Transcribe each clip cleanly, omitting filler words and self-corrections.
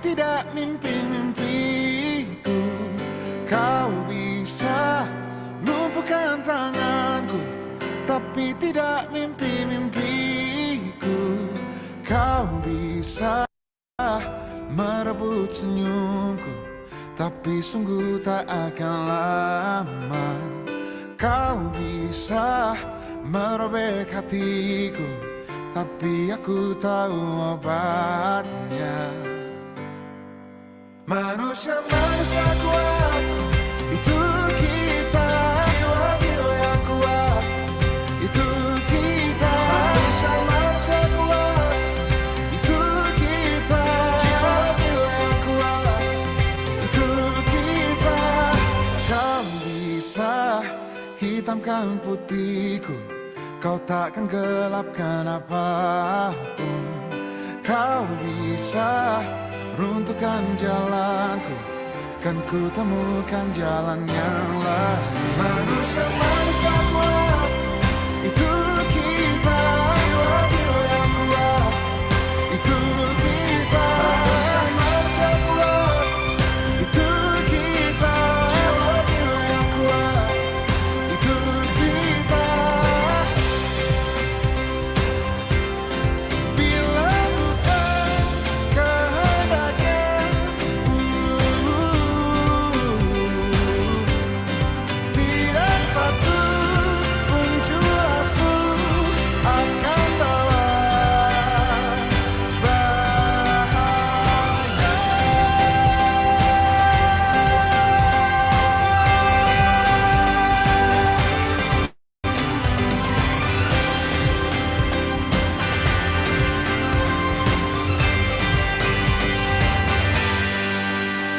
tidak mimpi-mimpiku. Kau bisa lumpuhkan tanganku, tapi tidak mimpi-mimpiku. Kau bisa merebut senyumku, tapi sungguh tak akan lama. Kau bisa merobek hatiku, tapi aku tahu obatnya. Manusia-manusia kuat, itu kita. Jiwa-jiwa yang kuat, itu kita. Manusia-manusia kuat, itu kita. Jiwa-jiwa yang kuat, itu kita. Kau bisa hitamkan putihku, kau takkan gelapkan apapun. Kau bisa runtuhkan jalanku, kan ku temukan jalan yang lain. Manusia-manusia kuat, itu kita. Jiwa-jiwa yang kuat, itu kita. Manusia-manusia kuat, itu kita. Jiwa-jiwa yang kuat, itu kita. Bila bukan kehendaknya, tidak satu pun jelasmu akan bawa bahaya.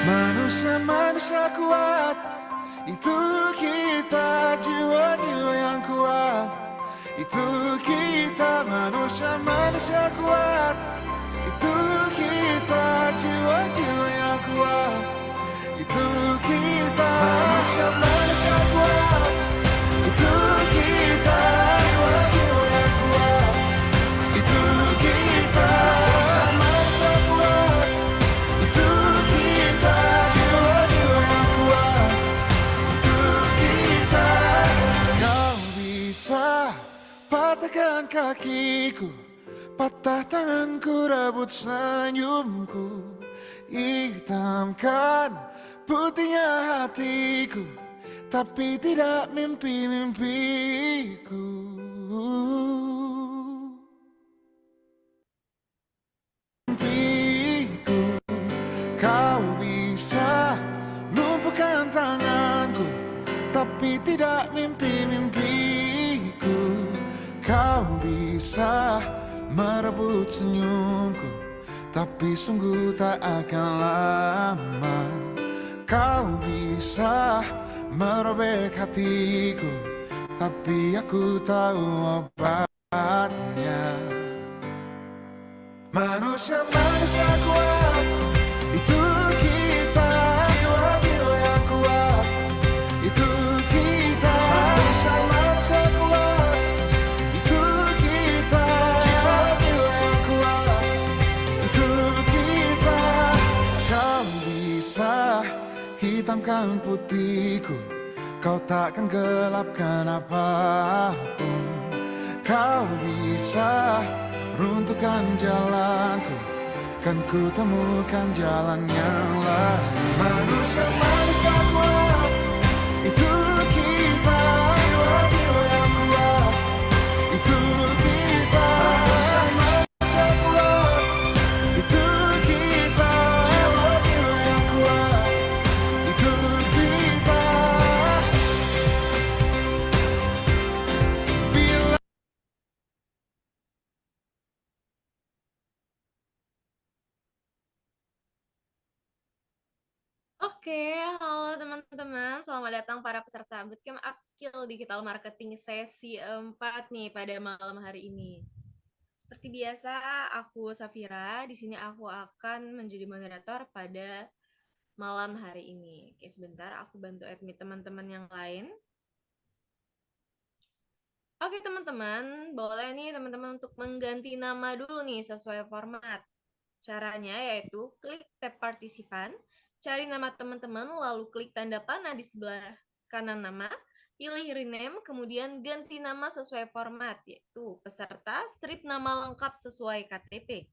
Manusia-manusia kuat, itu kita. Jiwa-jiwa yang kuat, itu kita. Manusia-manusia kuat, itu kita. Jiwa-jiwa yang kuat, itu kita. Manusia-manusia kuat, itu kita. Jiwa-jiwa yang kuat, itu kita. Manusia-manusia kuat, itu kita. Jiwa-jiwa yang kuat, itu kita. Kau bisa patahkan kakiku, patah tanganku, rebut senyumku, hitamkan putihnya hatiku, tapi tidak mimpi-mimpiku. Mimpiku. Kau bisa lumpuhkan tanganku, tapi tidak mimpi-mimpiku. Kau bisa merebut senyumku, tapi sungguh tak akan lama. Kau bisa merobek hatiku, tapi aku tahu obatnya. Manusia-manusia kuat, itu kita. Jiwa-jiwa yang kuat, itu kita. Manusia-manusia kuat, itu kita. Jiwa-jiwa yang kuat, itu kita. Kau bisa hitamkan putihku, kau takkan gelapkan apapun. Kau bisa runtuhkan jalanku, kan ku temukan jalan yang lain. Manusia-manusia kuat, itu kita. Jiwa-jiwa yang kuat, itu kita. Manusia-manusia kuat, itu kita. Jiwa-jiwa yang kuat, itu kita. Bila Oke, halo teman-teman. Selamat datang para peserta Bootcamp Upskill Digital Marketing sesi 4 nih pada malam hari ini. Seperti biasa, aku Safira. Di sini aku akan menjadi moderator pada malam hari ini. Oke, sebentar aku bantu admit teman-teman yang lain. Oke, teman-teman, boleh nih teman-teman untuk mengganti nama dulu nih sesuai format. Caranya yaitu klik tab partisipan, cari nama teman-teman, lalu klik tanda panah di sebelah kanan nama, pilih rename, kemudian ganti nama sesuai format, yaitu peserta strip nama lengkap sesuai KTP.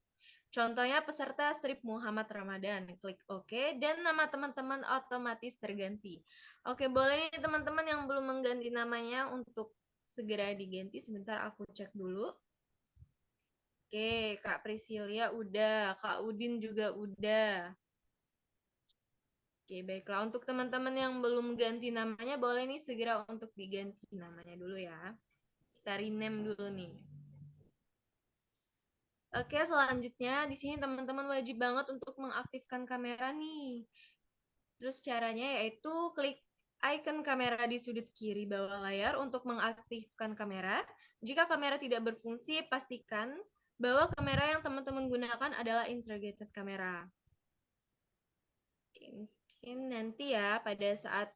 Contohnya peserta strip Muhammad Ramadan, klik OK, dan nama teman-teman otomatis terganti. Oke, boleh nih teman-teman yang belum mengganti namanya untuk segera diganti. Sebentar aku cek dulu. Oke, Kak Priscilia udah, Kak Udin juga udah. Oke, baiklah. Untuk teman-teman yang belum ganti namanya, boleh nih segera untuk diganti namanya dulu ya. Kita rename dulu nih. Oke, selanjutnya di sini teman-teman wajib banget untuk mengaktifkan kamera nih. Terus caranya yaitu klik icon kamera di sudut kiri bawah layar untuk mengaktifkan kamera. Jika kamera tidak berfungsi, pastikan bahwa kamera yang teman-teman gunakan adalah integrated kamera. Mungkin nanti ya pada saat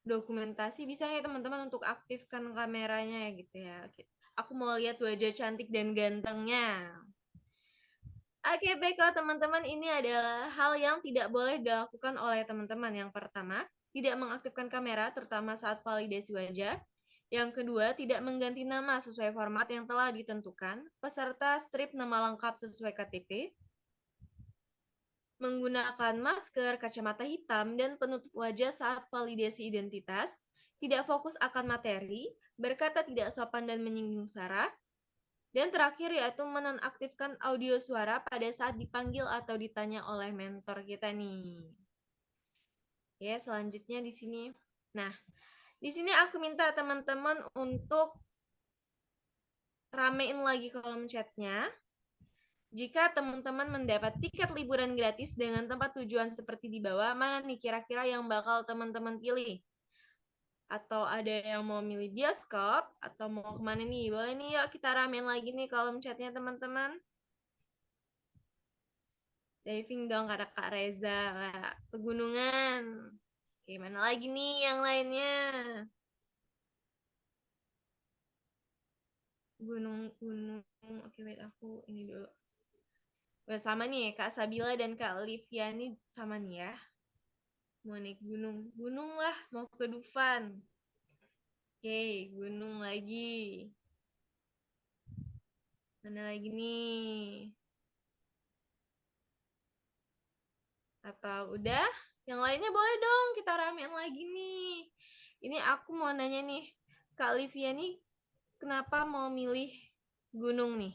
dokumentasi bisa nih teman-teman untuk aktifkan kameranya gitu ya. Aku mau lihat wajah cantik dan gantengnya. Oke, baiklah teman-teman, ini adalah hal yang tidak boleh dilakukan oleh teman-teman. Yang pertama, tidak mengaktifkan kamera terutama saat validasi wajah. Yang kedua, tidak mengganti nama sesuai format yang telah ditentukan. Peserta strip nama lengkap sesuai KTP. Menggunakan masker, kacamata hitam, dan penutup wajah saat validasi identitas, tidak fokus akan materi, berkata tidak sopan dan menyinggung sara, dan terakhir yaitu menonaktifkan audio suara pada saat dipanggil atau ditanya oleh mentor kita nih. Ya, selanjutnya di sini. Nah, di sini aku minta teman-teman untuk ramein lagi kolom chatnya. Jika teman-teman mendapat tiket liburan gratis dengan tempat tujuan seperti di bawah, mana nih kira-kira yang bakal teman-teman pilih? Atau ada yang mau milih bioskop? Atau mau kemana nih? Boleh nih yuk kita ramein lagi nih kolom chatnya teman-teman. Diving dong kata Kak Reza. Wah, pegunungan. Gimana lagi nih yang lainnya? Gunung-gunung. Oke, wait aku ini dulu. Wah, sama nih Kak Sabila dan Kak Liviani sama nih ya. Mau naik gunung. Gunung lah, mau ke Dufan. Oke, gunung lagi. Mana lagi nih? Atau udah? Yang lainnya boleh dong kita ramein lagi nih. Ini aku mau nanya nih, Kak Livia nih kenapa mau milih gunung nih?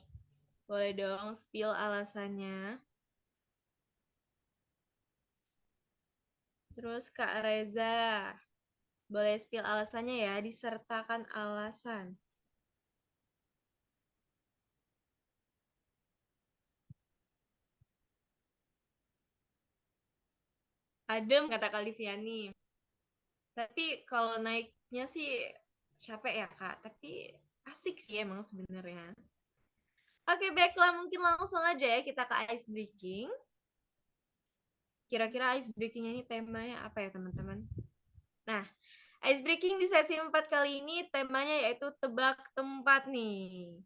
Boleh dong spill alasannya. Terus Kak Reza, boleh spill alasannya ya, disertakan alasan. Adem kata Kak Liviani. Tapi kalau naiknya sih capek ya Kak, tapi asik sih emang sebenarnya. Oke, baiklah mungkin langsung aja ya kita ke ice breaking. Kira-kira ice breakingnya ini temanya apa ya teman-teman? Nah, ice breaking di sesi 4 kali ini temanya yaitu tebak tempat nih.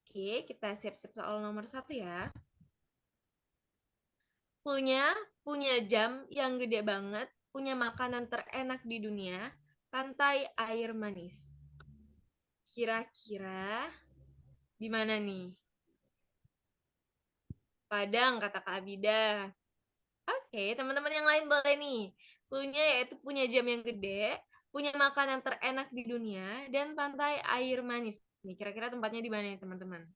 Oke, kita siap-siap soal nomor 1 ya. Punya jam yang gede banget, punya makanan terenak di dunia, pantai air manis. Kira-kira di mana nih? Padang kata Kak Abida. Oke, teman-teman yang lain boleh nih. Cluenya yaitu punya jam yang gede, punya makanan terenak di dunia, dan pantai air manis. Nih, kira-kira tempatnya di mana ya, teman-teman?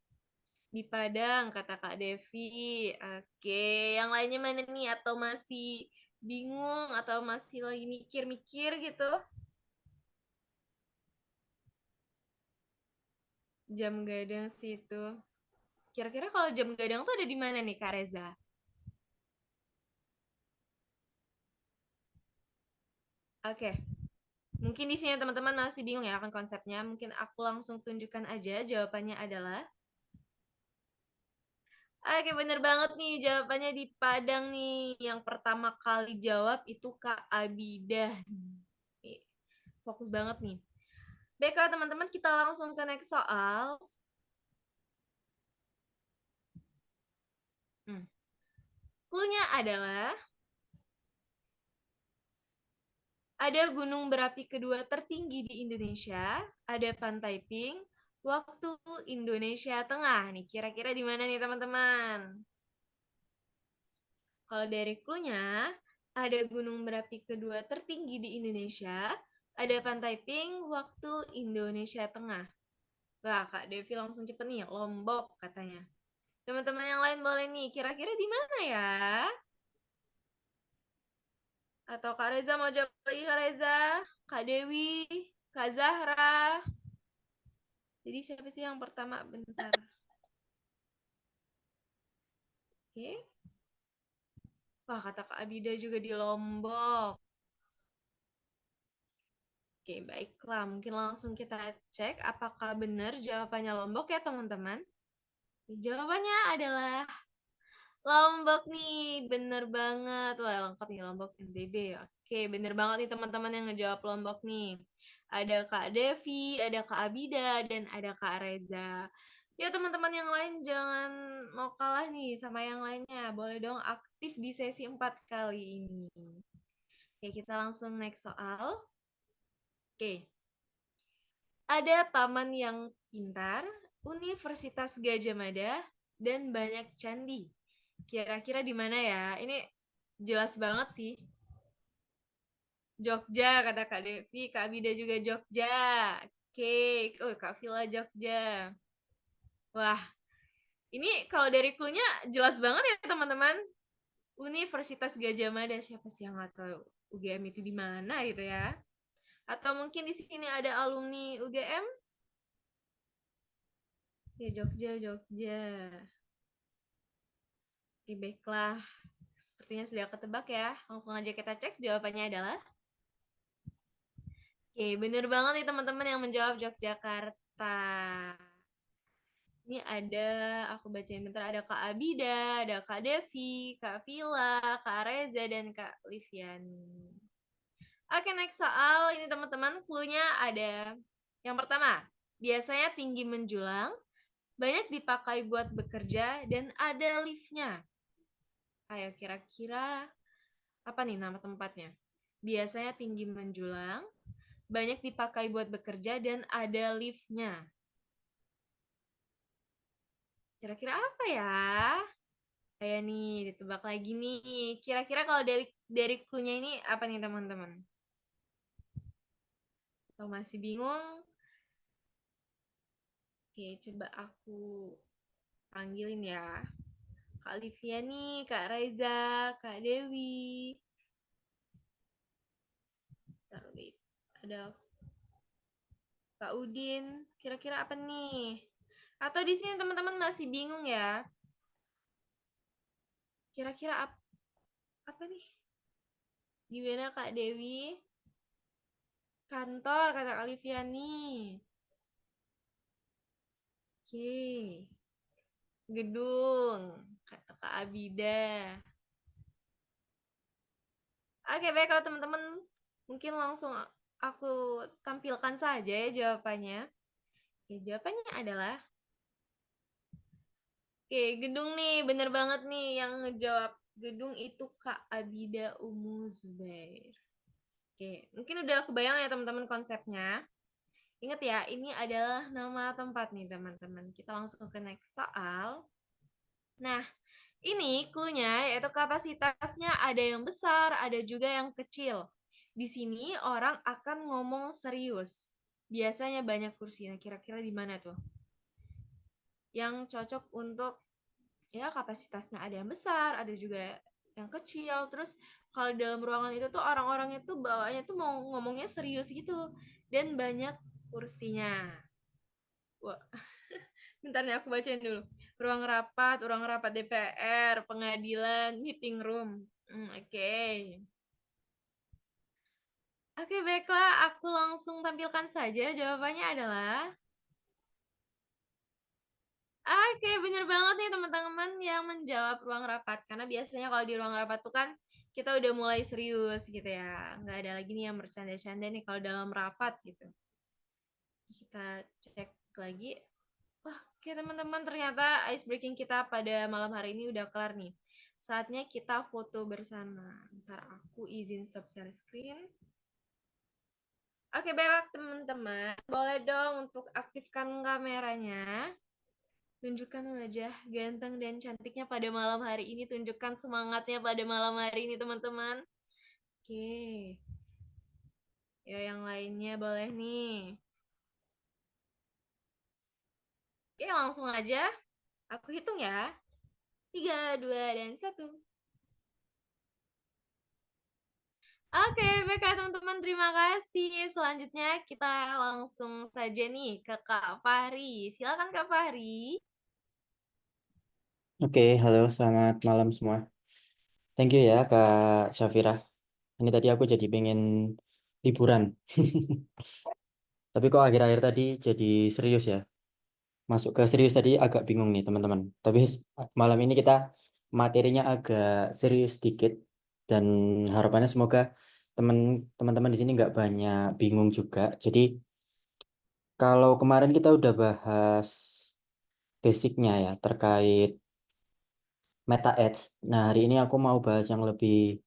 Di Padang, kata Kak Devi. Oke, yang lainnya mana nih? Atau masih bingung? Atau masih lagi mikir-mikir gitu? Jam Gadang situ. Kira-kira kalau jam Gadang tuh ada di mana nih, Kak Reza? Oke, mungkin di sini teman-teman masih bingung ya akan konsepnya. Mungkin aku langsung tunjukkan aja jawabannya adalah oke, bener banget nih jawabannya di Padang nih. Yang pertama kali jawab itu Kak Abidah. Nih, fokus banget nih. Baiklah teman-teman, kita langsung ke next soal. Hmm. Cluenya adalah ada gunung berapi kedua tertinggi di Indonesia, ada Pantai Pink, waktu Indonesia Tengah. Nih, kira-kira di mana nih teman-teman? Kalau dari cluenya, ada gunung berapi kedua tertinggi di Indonesia, ada Pantai Pink, waktu Indonesia Tengah. Wah, Kak Devi langsung cepet nih, Lombok katanya. Teman-teman yang lain boleh nih, kira-kira di mana ya? Atau Kak Reza mau jawab lagi, Kak Reza? Kak Dewi? Kak Zahra? Jadi siapa sih yang pertama? Bentar. Oke. Wah, kata Kak Abida juga di Lombok. Oke, baiklah. Mungkin langsung kita cek apakah benar jawabannya Lombok ya, teman-teman. Jawabannya adalah Lombok nih, bener banget. Wah, lengkap nih Lombok NTB. Oke, bener banget nih teman-teman yang ngejawab Lombok nih. Ada Kak Devi, ada Kak Abida, dan ada Kak Reza. Ya teman-teman yang lain jangan mau kalah nih sama yang lainnya. Boleh dong aktif di sesi 4 kali ini. Oke, kita langsung next soal. Oke, ada taman yang pintar, Universitas Gajah Mada, dan banyak candi. Kira-kira di mana ya? Ini jelas banget sih. Jogja, kata Kak Devi. Kak Bida juga Jogja. Oke. Oh, Kak Villa Jogja. Wah, ini kalau dari clue-nya jelas banget ya teman-teman. Universitas Gajah Mada. Siapa sih yang nggak tahu UGM itu di mana gitu ya? Atau mungkin di sini ada alumni UGM? Ya, Jogja, Jogja. Oke, baiklah. Sepertinya sudah ketebak ya. Langsung aja kita cek. Jawabannya adalah oke, bener banget nih teman-teman yang menjawab Yogyakarta. Ini ada, aku bacain bentar, ada Kak Abida, ada Kak Devi, Kak Vila, Kak Reza, dan Kak Liviani. Oke, next soal. Ini teman-teman, clue-nya ada. Yang pertama, biasanya tinggi menjulang, banyak dipakai buat bekerja, dan ada liftnya. Ayo, kira-kira apa nih nama tempatnya? Biasanya tinggi menjulang, banyak dipakai buat bekerja, dan ada liftnya. Kira-kira apa ya? Kayak nih, ditebak lagi nih. Kira-kira kalau dari clue-nya ini apa nih teman-teman? Kalau masih bingung? Oke, coba aku panggilin ya. Kak Livia nih, Kak Reza, Kak Dewi. Taruh wait. Ada Kak Udin. Kira-kira apa nih? Atau di sini teman-teman masih bingung ya? Kira-kira apa nih? Gimana Kak Dewi? Kantor, kata Kak Liviani. Oke. Gedung, kata Kak Abida. Oke, baik kalau teman-teman mungkin langsung aku tampilkan saja ya jawabannya. Oke, jawabannya adalah oke, gedung nih, bener banget nih yang ngejawab gedung itu Kak Abida Umu Zubair. Oke, mungkin udah kebayang ya teman-teman konsepnya. Ingat ya, ini adalah nama tempat nih teman-teman. Kita langsung ke next soal. Nah, ini clue-nya yaitu kapasitasnya ada yang besar, ada juga yang kecil. Di sini orang akan ngomong serius. Biasanya banyak kursi. Nah, kira-kira di mana tuh? Yang cocok untuk ya kapasitasnya ada yang besar, ada juga yang kecil. Terus kalau dalam ruangan itu tuh orang-orang itu bawaannya tuh mau ngomongnya serius gitu dan banyak kursinya. Wah, bentar nih aku bacain dulu. Ruang rapat DPR, pengadilan, meeting room. Oke. Oke, baiklah. Aku langsung tampilkan saja. Jawabannya adalah oke, bener banget nih teman-teman yang menjawab ruang rapat. Karena biasanya kalau di ruang rapat tuh kan kita udah mulai serius gitu ya. Nggak ada lagi nih yang bercanda-canda nih kalau dalam rapat gitu. Kita cek lagi. Wah, oke teman-teman, ternyata ice breaking kita pada malam hari ini udah kelar nih. saatnya kita foto bersama. Ntar aku izin stop share screen. Oke, baiklah teman-teman. Boleh dong untuk aktifkan kameranya. Tunjukkan wajah ganteng dan cantiknya pada malam hari ini. Tunjukkan semangatnya pada malam hari ini, teman-teman. Oke. Ya, yang lainnya boleh nih. Oke, langsung aja. Aku hitung ya. 3, 2, dan 1. Oke, baiklah teman-teman. Terima kasih. Selanjutnya kita langsung saja nih ke Kak Fahri. Silakan Kak Fahri. Oke, halo, selamat malam semua. Thank you ya, Kak Syafira. Ini tadi aku jadi pengen liburan. Tapi kok akhir-akhir tadi jadi serius ya. Masuk ke serius tadi agak bingung nih, teman-teman. Tapi malam ini kita materinya agak serius dikit. Dan harapannya semoga teman-teman di sini nggak banyak bingung juga. Jadi kalau kemarin kita udah bahas basicnya ya, terkait Meta Ads. Nah, hari ini aku mau bahas yang lebih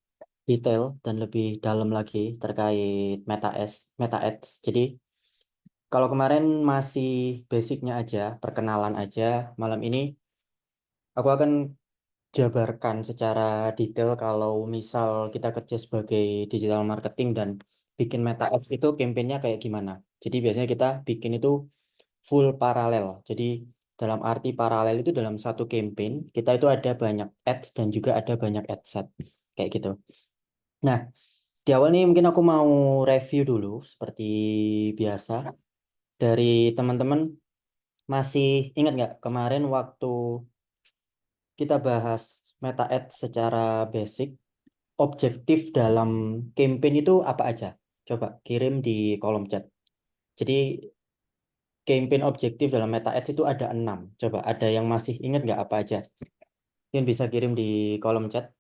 detail dan lebih dalam lagi terkait Meta Ads. Jadi, kalau kemarin masih basicnya aja, perkenalan aja, malam ini aku akan jabarkan secara detail kalau misal kita kerja sebagai digital marketing dan bikin Meta Ads itu campaign-nya kayak gimana. Jadi, biasanya kita bikin itu full paralel. Jadi, dalam arti paralel itu dalam satu campaign, kita itu ada banyak ads dan juga ada banyak ad set. Kayak gitu. Nah, di awal nih mungkin aku mau review dulu seperti biasa dari teman-teman. Masih ingat nggak kemarin waktu kita bahas Meta Ads secara basic, objektif dalam campaign itu apa aja? Coba kirim di kolom chat. Jadi campaign objektif dalam Meta Ads itu ada 6. Coba ada yang masih ingat nggak apa aja? Mungkin bisa kirim di kolom chat.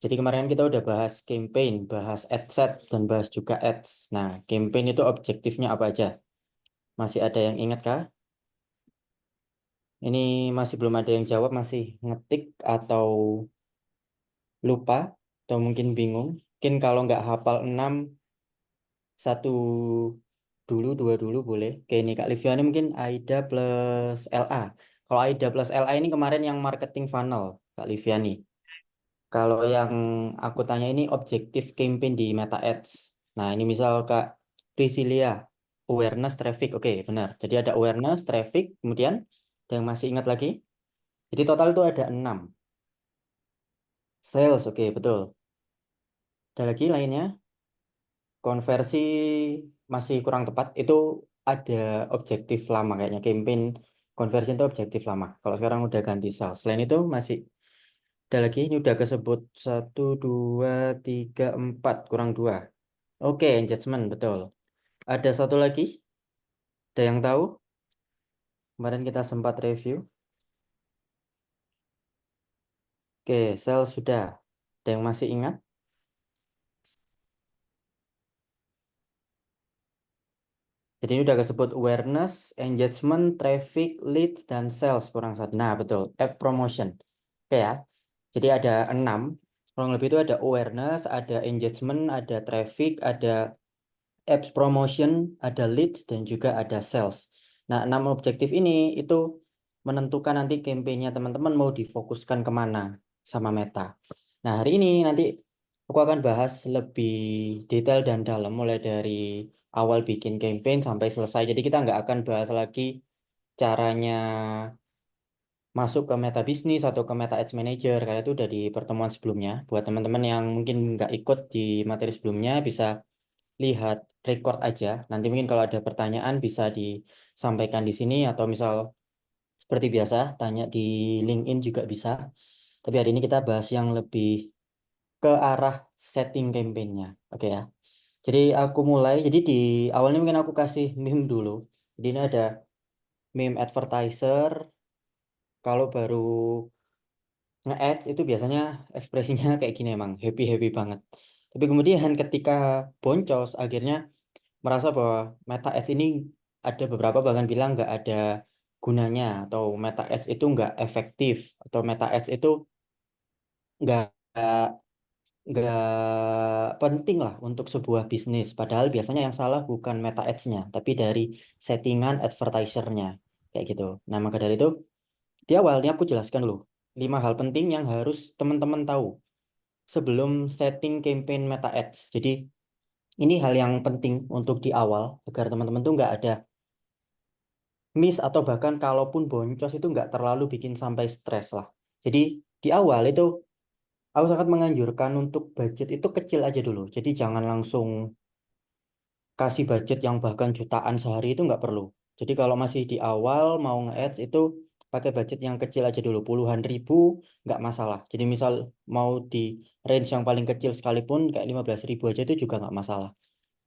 Jadi kemarin kita udah bahas campaign, bahas ad set, dan bahas juga ads. Nah, campaign itu objektifnya apa aja? Masih ada yang ingat kah? Ini masih belum ada yang jawab, masih ngetik atau lupa, atau mungkin bingung. Mungkin kalau nggak hafal 6, satu dulu, dua dulu boleh. Oke, ini Kak Liviani mungkin AIDA plus LA. Kalau AIDA plus LA ini kemarin yang marketing funnel, Kak Liviani. Kalau yang aku tanya ini objektif campaign di Meta Ads. Nah, ini misal Kak Priscilia, awareness, traffic. Oke, benar. Jadi ada awareness, traffic, kemudian ada yang masih ingat lagi? Jadi total itu ada 6. Sales, oke, betul. Ada lagi lainnya? Konversi masih kurang tepat. Itu ada objektif lama kayaknya. Campaign konversi itu objektif lama. Kalau sekarang udah ganti sales. Selain itu masih ada lagi. Ini udah kesebut 1, 2, 3, 4. Kurang 2. Oke, engagement, betul. Ada satu lagi? Ada yang tahu? Kemarin kita sempat review. Oke, sales sudah. Ada yang masih ingat? Jadi ini udah kesebut awareness, engagement, traffic, leads, dan sales kurang satu. Nah, betul. App promotion. Oke ya. Jadi ada 6. Kurang lebih itu ada awareness, ada engagement, ada traffic, ada apps promotion, ada leads, dan juga ada sales. Nah, 6 objektif ini itu menentukan nanti campaign-nya teman-teman mau difokuskan kemana sama Meta. Nah, hari ini nanti aku akan bahas lebih detail dan dalam mulai dari awal bikin campaign sampai selesai. Jadi kita nggak akan bahas lagi caranya masuk ke Meta Business atau ke Meta Ads Manager karena itu udah di pertemuan sebelumnya. Buat teman-teman yang mungkin nggak ikut di materi sebelumnya bisa lihat record aja. Nanti mungkin kalau ada pertanyaan bisa disampaikan di sini atau misal seperti biasa tanya di LinkedIn juga bisa. Tapi hari ini kita bahas yang lebih ke arah setting campaign-nya. Oke ya. Jadi aku mulai. Jadi di awalnya mungkin aku kasih meme dulu. Jadi ini ada meme advertiser. Kalau baru nge-ads itu biasanya ekspresinya kayak gini emang happy-happy banget. Tapi kemudian ketika boncos akhirnya merasa bahwa Meta Ads ini ada beberapa bahkan bilang nggak ada gunanya atau Meta Ads itu nggak efektif atau Meta Ads itu nggak nggak penting lah untuk sebuah bisnis. Padahal biasanya yang salah bukan Meta Ads-nya, tapi dari settingan advertiser-nya kayak gitu. Nah, maka dari itu di awalnya aku jelaskan dulu 5 hal penting yang harus teman-teman tahu sebelum setting campaign Meta Ads. Jadi ini hal yang penting untuk di awal agar teman-teman tuh nggak ada miss atau bahkan kalaupun boncos itu nggak terlalu bikin sampai stres lah. Jadi di awal itu aku sangat menganjurkan untuk budget itu kecil aja dulu. Jadi jangan langsung kasih budget yang bahkan jutaan sehari itu nggak perlu. Jadi kalau masih di awal mau nge-ads itu pakai budget yang kecil aja dulu, puluhan ribu nggak masalah. Jadi misal mau di range yang paling kecil sekalipun kayak 15.000 aja itu juga nggak masalah.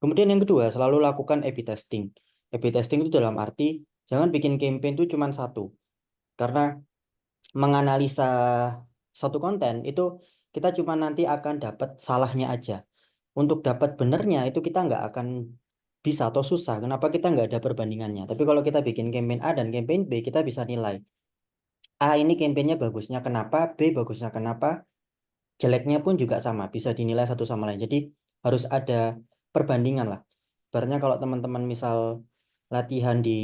Kemudian yang kedua, selalu lakukan A/B testing. A/B testing itu dalam arti jangan bikin campaign itu cuma satu. Karena menganalisa satu konten itu kita cuma nanti akan dapat salahnya aja. Untuk dapat benernya itu kita nggak akan bisa atau susah. Kenapa kita nggak ada perbandingannya? Tapi kalau kita bikin campaign A dan campaign B, kita bisa nilai. A ini campaignnya bagusnya kenapa, B bagusnya kenapa, jeleknya pun juga sama, bisa dinilai satu sama lain. Jadi harus ada perbandingan lah. Sebenarnya kalau teman-teman misal latihan di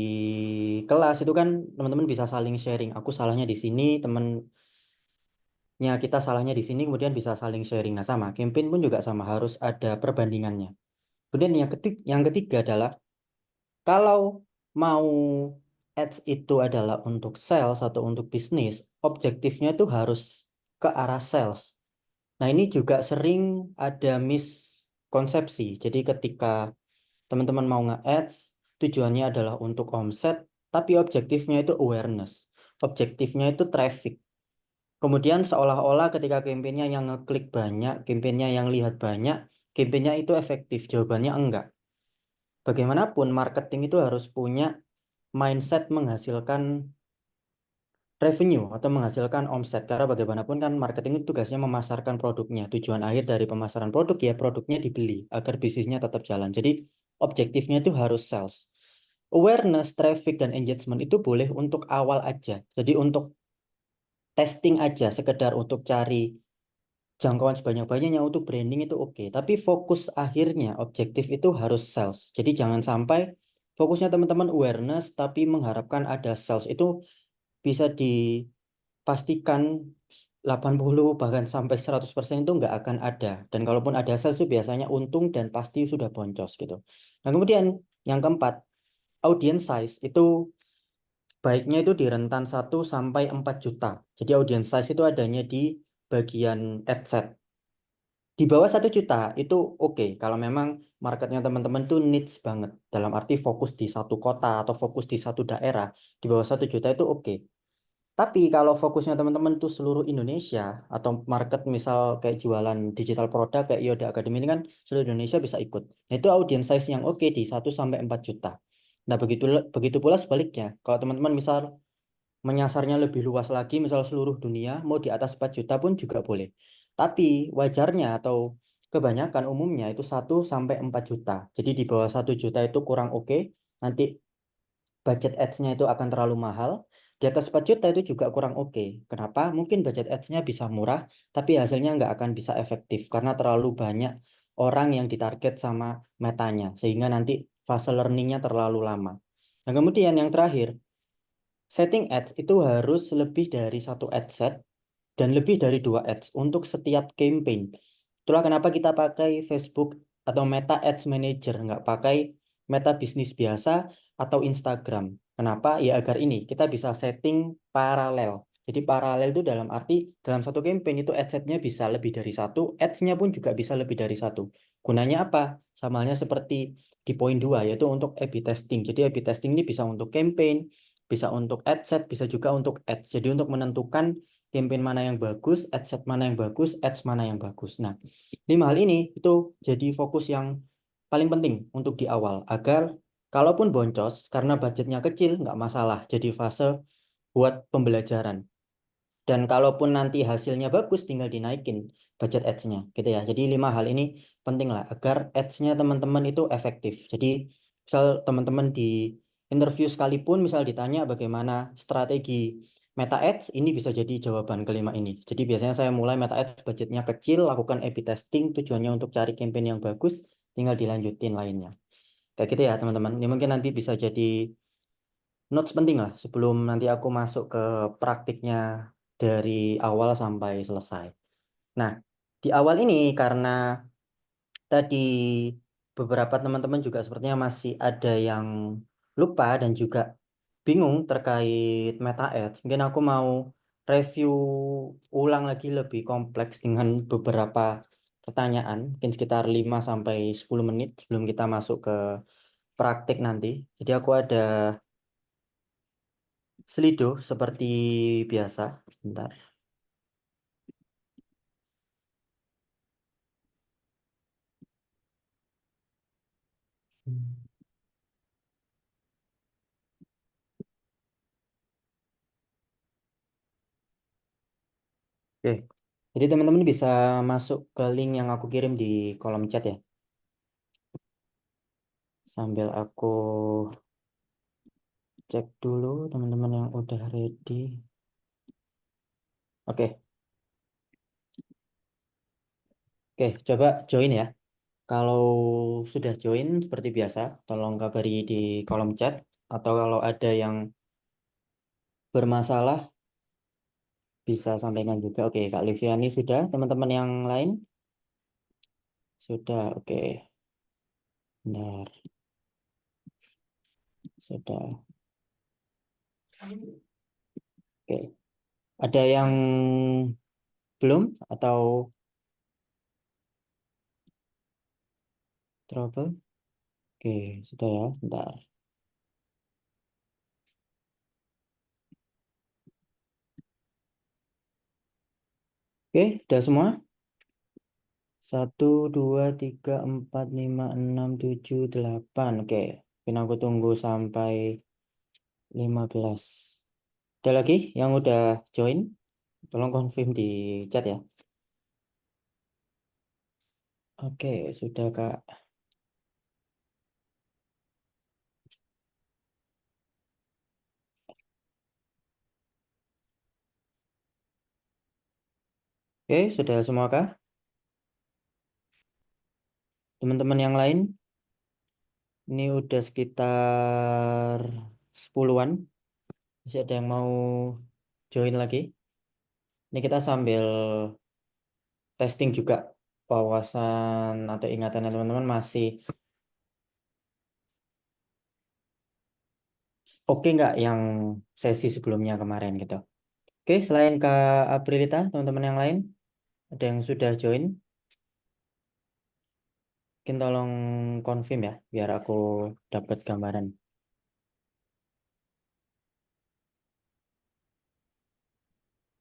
kelas itu kan teman-teman bisa saling sharing. Aku salahnya di sini, temennya kita salahnya di sini, kemudian bisa saling sharing. Nah sama, campaign pun juga sama, harus ada perbandingannya. Kemudian yang ketiga adalah kalau mau ads itu adalah untuk sales atau untuk bisnis, objektifnya itu harus ke arah sales. Nah, ini juga sering ada miskonsepsi. Jadi ketika teman-teman mau nge-ads, tujuannya adalah untuk omset, tapi objektifnya itu awareness. Objektifnya itu traffic. Kemudian seolah-olah ketika kampanyenya yang ngeklik banyak, kampanyenya yang lihat banyak, kampanyenya itu efektif. Jawabannya enggak. Bagaimanapun marketing itu harus punya mindset menghasilkan revenue atau menghasilkan omset karena bagaimanapun kan marketing itu tugasnya memasarkan produknya. Tujuan akhir dari pemasaran produk ya produknya dibeli agar bisnisnya tetap jalan. Jadi objektifnya itu harus sales. Awareness, traffic dan engagement itu boleh untuk awal aja. Jadi untuk testing aja, sekedar untuk cari jangkauan sebanyak-banyaknya untuk branding itu oke. Tapi fokus akhirnya objektif itu harus sales. Jadi jangan sampai fokusnya teman-teman awareness tapi mengharapkan ada sales itu bisa dipastikan 80 bahkan sampai 100% itu nggak akan ada. Dan kalaupun ada sales itu biasanya untung dan pasti sudah boncos gitu. Nah kemudian yang keempat, audience size itu baiknya itu di rentan 1 sampai 4 juta. Jadi audience size itu adanya di bagian ad set. Di bawah 1 juta itu oke. Kalau memang marketnya teman-teman tuh niche banget. Dalam arti fokus di satu kota atau fokus di satu daerah. Di bawah 1 juta itu oke. Tapi kalau fokusnya teman-teman tuh seluruh Indonesia atau market misal kayak jualan digital produk kayak Yoda Academy ini kan seluruh Indonesia bisa ikut. Nah, itu audience size yang oke di 1 sampai 4 juta. Nah, begitu pula sebaliknya. Kalau teman-teman misal menyasarnya lebih luas lagi, misal seluruh dunia, mau di atas 4 juta pun juga boleh. Tapi wajarnya atau kebanyakan umumnya itu 1 sampai 4 juta. Jadi di bawah 1 juta itu kurang oke. Nanti budget ads-nya itu akan terlalu mahal. Di atas 4 juta itu juga kurang oke. Kenapa? Mungkin budget ads-nya bisa murah, tapi hasilnya nggak akan bisa efektif karena terlalu banyak orang yang ditarget sama metanya. Sehingga nanti fase learning-nya terlalu lama. Nah, kemudian yang terakhir, setting ads itu harus lebih dari satu ad set dan lebih dari 2 ads untuk setiap campaign. Itulah kenapa kita pakai Facebook atau Meta Ads Manager, nggak pakai Meta Bisnis biasa atau Instagram. Kenapa? Ya agar ini kita bisa setting paralel. Jadi paralel itu dalam arti dalam satu campaign itu ad setnya bisa lebih dari satu, ads-nya pun juga bisa lebih dari satu. Gunanya apa? Sama halnya seperti di poin 2 yaitu untuk A/B testing. Jadi A/B testing ini bisa untuk campaign, bisa untuk ad set, bisa juga untuk ads. Jadi untuk menentukan campaign mana yang bagus, ad set mana yang bagus, ads mana yang bagus. Nah, 5 hal ini itu jadi fokus yang paling penting untuk di awal agar kalaupun boncos karena budgetnya kecil nggak masalah. Jadi fase buat pembelajaran. Dan kalaupun nanti hasilnya bagus tinggal dinaikin budget ads-nya gitu ya. Jadi 5 hal ini penting lah agar ads-nya teman-teman itu efektif. Jadi misal teman-teman di interview sekalipun misal ditanya bagaimana strategi Meta Ads, ini bisa jadi jawaban kelima ini. Jadi biasanya saya mulai Meta Ads budgetnya kecil, lakukan A/B testing, tujuannya untuk cari campaign yang bagus, tinggal dilanjutin lainnya. Kayak gitu ya teman-teman. Ini mungkin nanti bisa jadi notes penting lah sebelum nanti aku masuk ke praktiknya dari awal sampai selesai. Nah, di awal ini karena tadi beberapa teman-teman juga sepertinya masih ada yang lupa dan juga bingung terkait Meta Ads. Mungkin aku mau review ulang lagi lebih kompleks dengan beberapa pertanyaan, mungkin sekitar 5 sampai 10 menit sebelum kita masuk ke praktik nanti. Jadi aku ada Slido seperti biasa. Bentar. Oke. Jadi teman-teman bisa masuk ke link yang aku kirim di kolom chat ya. Sambil aku cek dulu teman-teman yang udah ready. Oke. Oke, coba join ya. Kalau sudah join seperti biasa, tolong kabari di kolom chat. Atau kalau ada yang bermasalah, bisa sampaikan juga. Oke, Kak Liviani sudah. Teman-teman yang lain? Sudah, oke. Bentar, sudah. Oke. Ada yang belum? Atau trouble? Oke, sudah ya. Bentar. Oke, sudah semua? 1, 2, 3, 4, 5, 6, 7, 8. Oke, mungkin aku tunggu sampai 15. Ada lagi yang udah join? Tolong confirm di chat ya. Oke, sudah Kak. Oke, sudah semua Kak? Teman-teman yang lain? Ini udah sekitar 10-an. Masih ada yang mau join lagi? Ini kita sambil testing juga wawasan atau ingatannya teman-teman masih oke nggak yang sesi sebelumnya kemarin gitu. Oke, selain Kak Aprilita, teman-teman yang lain ada yang sudah join? Mungkin tolong confirm ya, biar aku dapat gambaran.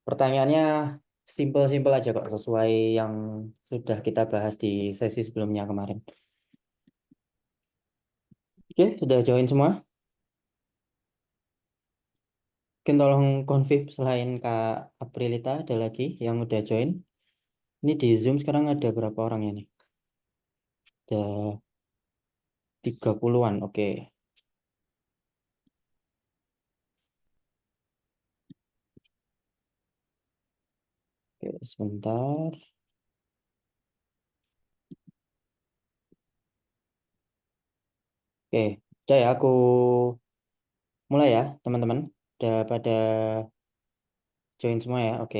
Pertanyaannya simple-simple aja kok, sesuai yang sudah kita bahas di sesi sebelumnya kemarin. Oke, sudah join semua? Mungkin tolong confirm selain Kak Aprilita, ada lagi yang udah join. Ini di Zoom sekarang ada berapa orang ya nih? Ada 30-an, oke. Oke, sebentar. Oke, udah ya aku mulai ya teman-teman. Udah pada join semua ya, oke.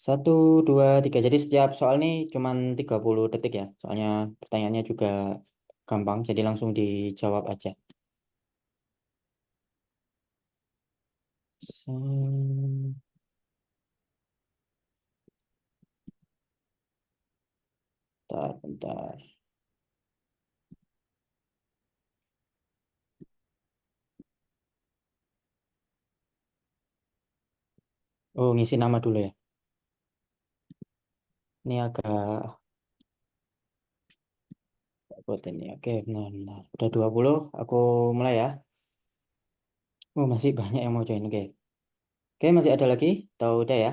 1, 2, 3. Jadi setiap soal nih cuman 30 detik ya. Soalnya pertanyaannya juga gampang, jadi langsung dijawab aja. Bentar, bentar. Oh, ngisi nama dulu ya. Ini agak buat ini. Oke, benar, benar. Udah 20, aku mulai ya. Oh, masih banyak yang mau join. Oke. Oke, masih ada lagi? Tahu udah ya?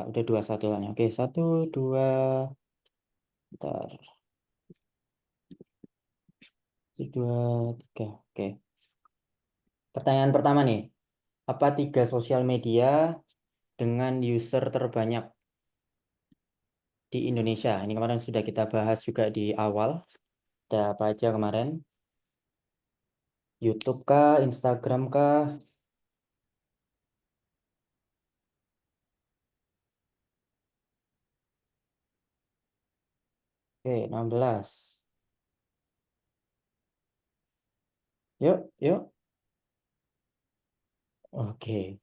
Udah 21 soalnya. Oke, 1, 2, bentar. 1, 2, 3. Oke. Pertanyaan pertama nih. Apa 3 sosial media dengan user terbanyak di Indonesia? Ini kemarin sudah kita bahas juga di awal. Ada apa aja kemarin? YouTube kah? Instagram kah? Oke, 16. Yuk, yuk. Oke.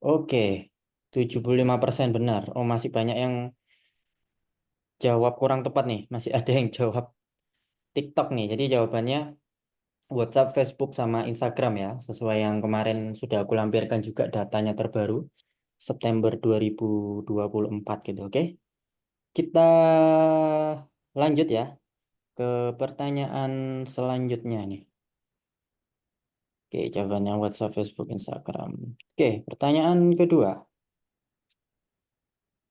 Oke. 75% benar. Oh, masih banyak yang jawab kurang tepat nih. Masih ada yang jawab TikTok nih. Jadi jawabannya WhatsApp, Facebook, sama Instagram ya. Sesuai yang kemarin sudah aku lampirkan juga datanya terbaru. September 2024 gitu, oke? Kita lanjut ya ke pertanyaan selanjutnya nih. Oke, jawabannya WhatsApp, Facebook, Instagram. Oke, pertanyaan kedua.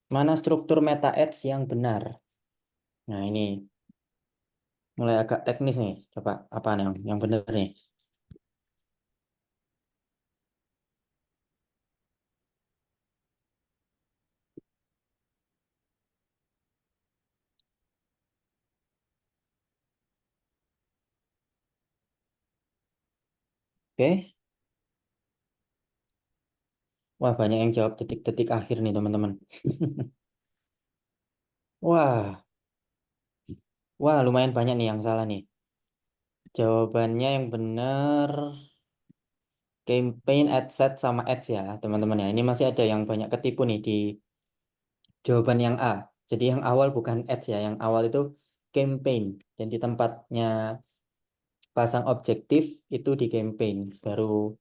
Mana struktur meta ads yang benar? Nah, ini mulai agak teknis nih. Coba apa nih yang benar nih? Oke. Wah, banyak yang jawab detik-detik akhir nih, teman-teman. Wah, wah, lumayan banyak nih yang salah nih. Jawabannya yang benar campaign, adset, sama ads ya, teman-teman ya. Ini masih ada yang banyak ketipu nih di jawaban yang A. Jadi yang awal bukan ads ya, yang awal itu campaign. Dan di tempatnya pasang objektif itu di campaign. Baru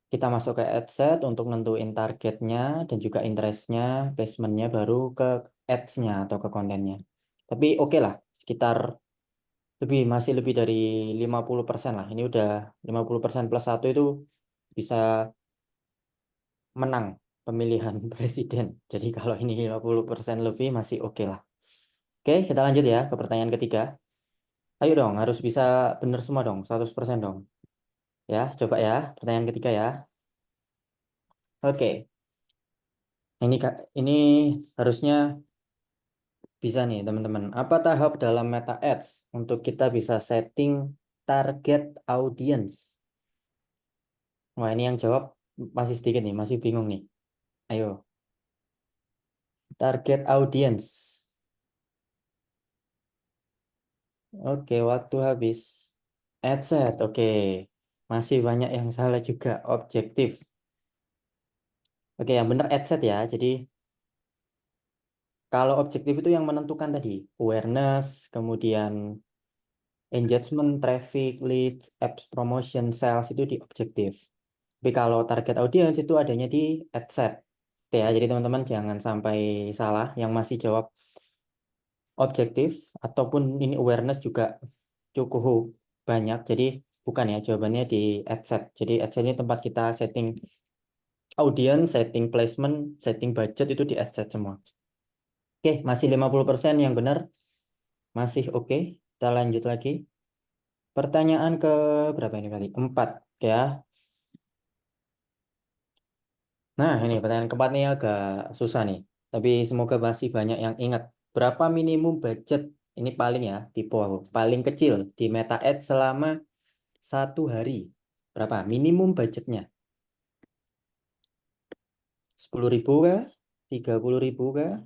kita masuk ke adset untuk nentuin targetnya dan juga interestnya, placementnya, baru ke ads-nya atau ke kontennya. Tapi oke lah, sekitar masih lebih dari 50% lah. Ini udah 50% plus 1 itu bisa menang pemilihan presiden. Jadi kalau ini 50% lebih masih oke lah. Oke, kita lanjut ya ke pertanyaan ketiga. Ayo dong, harus bisa benar semua dong, 100% dong. Ya, coba ya, pertanyaan ketiga ya. Oke, ini Kak, ini harusnya bisa nih teman-teman. Apa tahap dalam Meta Ads untuk kita bisa setting target audience? Wah, ini yang jawab masih sedikit nih, masih bingung nih. Ayo, target audience. Oke, waktu habis. Adset, oke. Masih banyak yang salah juga. Objektif. Oke, yang benar adset ya. Jadi, kalau objektif itu yang menentukan tadi. Awareness, kemudian engagement, traffic, leads, apps promotion, sales itu di objektif. Tapi kalau target audience itu adanya di adset. Oke ya, jadi teman-teman jangan sampai salah. Yang masih jawab objektif ataupun ini awareness juga cukup banyak. Jadi bukan ya, jawabannya di adset. Jadi adset ini tempat kita setting audience, setting placement, setting budget itu di adset semua. Oke, masih 50% yang benar. Masih oke. Kita lanjut lagi. Pertanyaan ke berapa ini kali? 4 ya. Nah, ini pertanyaan keempat nih agak susah nih. Tapi semoga masih banyak yang ingat. Berapa minimum budget? Ini paling ya, tipe aku. Paling kecil di Meta Ads selama 1 hari. Berapa? Minimum budgetnya. 10.000 kah? 30.000 kah?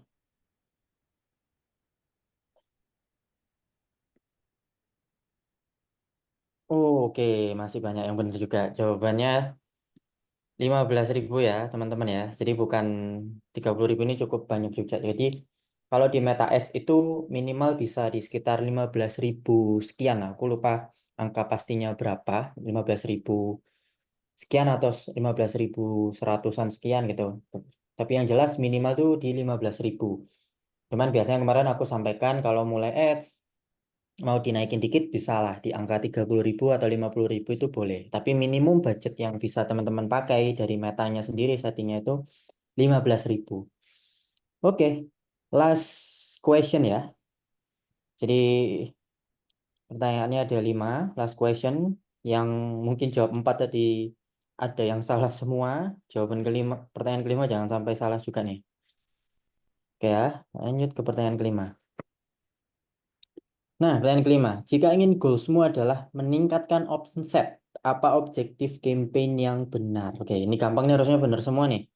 Oh, oke, masih banyak yang benar juga. Jawabannya 15.000 ya, teman-teman ya. Jadi bukan 30.000, ini cukup banyak juga. Jadi kalau di Meta Ads itu minimal bisa di sekitar 15.000 sekian. Aku lupa angka pastinya berapa. 15.000 sekian atau 15.100-an sekian gitu. Tapi yang jelas minimal tuh di 15.000. Cuman biasanya kemarin aku sampaikan kalau mulai ads mau dinaikin dikit bisa lah di angka 30.000 atau 50.000 itu boleh. Tapi minimum budget yang bisa teman-teman pakai dari metanya sendiri settingnya itu 15.000. Oke, last question ya. Jadi Pertanyaannya ada 5, last question. Yang mungkin jawab 4 tadi ada yang salah semua. Pertanyaan kelima jangan sampai salah juga nih. Oke ya, lanjut ke pertanyaan kelima. Nah, pertanyaan kelima. Jika ingin goalsmu adalah meningkatkan option set, apa objektif campaign yang benar? Oke, ini gampang nih, harusnya benar semua nih.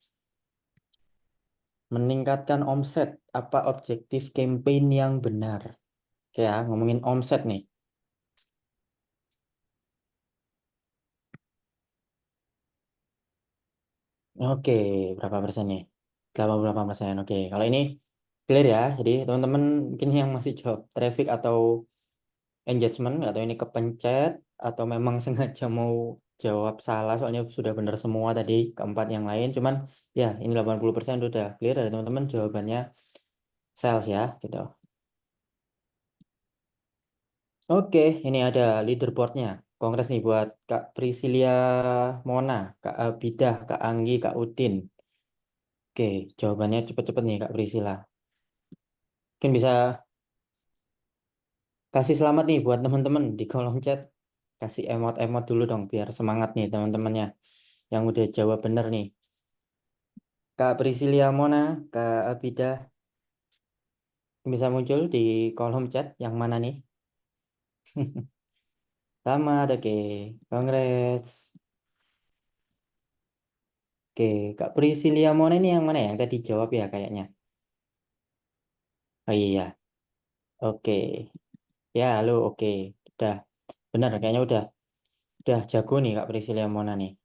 Meningkatkan omset, apa objektif campaign yang benar? Oke ya, ngomongin omset nih. Oke, berapa persennya? 88%. Oke, kalau ini clear ya. Jadi teman-teman mungkin yang masih jawab traffic atau engagement atau ini kepencet atau memang sengaja mau jawab salah soalnya sudah benar semua tadi keempat yang lain. Cuman ya ini 80% udah clear dari teman-teman jawabannya sales ya gitu. Oke, ini ada leaderboardnya. Kongres nih buat Kak Priscilia Mona, Kak Abidah, Kak Anggi, Kak Udin. Oke, jawabannya cepet-cepet nih Kak Priscilla. Mungkin bisa kasih selamat nih buat teman-teman di kolom chat. Kasih emot-emot dulu dong biar semangat nih teman-temannya yang udah jawab bener nih. Kak Priscilia Mona, Kak Abidah bisa muncul di kolom chat yang mana nih? Selamat, oke. Congrats. Oke, Kak Priscilia Mona ini yang mana ya? Yang tadi jawab ya kayaknya. Oh iya, oke. Ya, halo, oke. Udah, bener kayaknya udah jago nih Kak Priscilia Mona nih.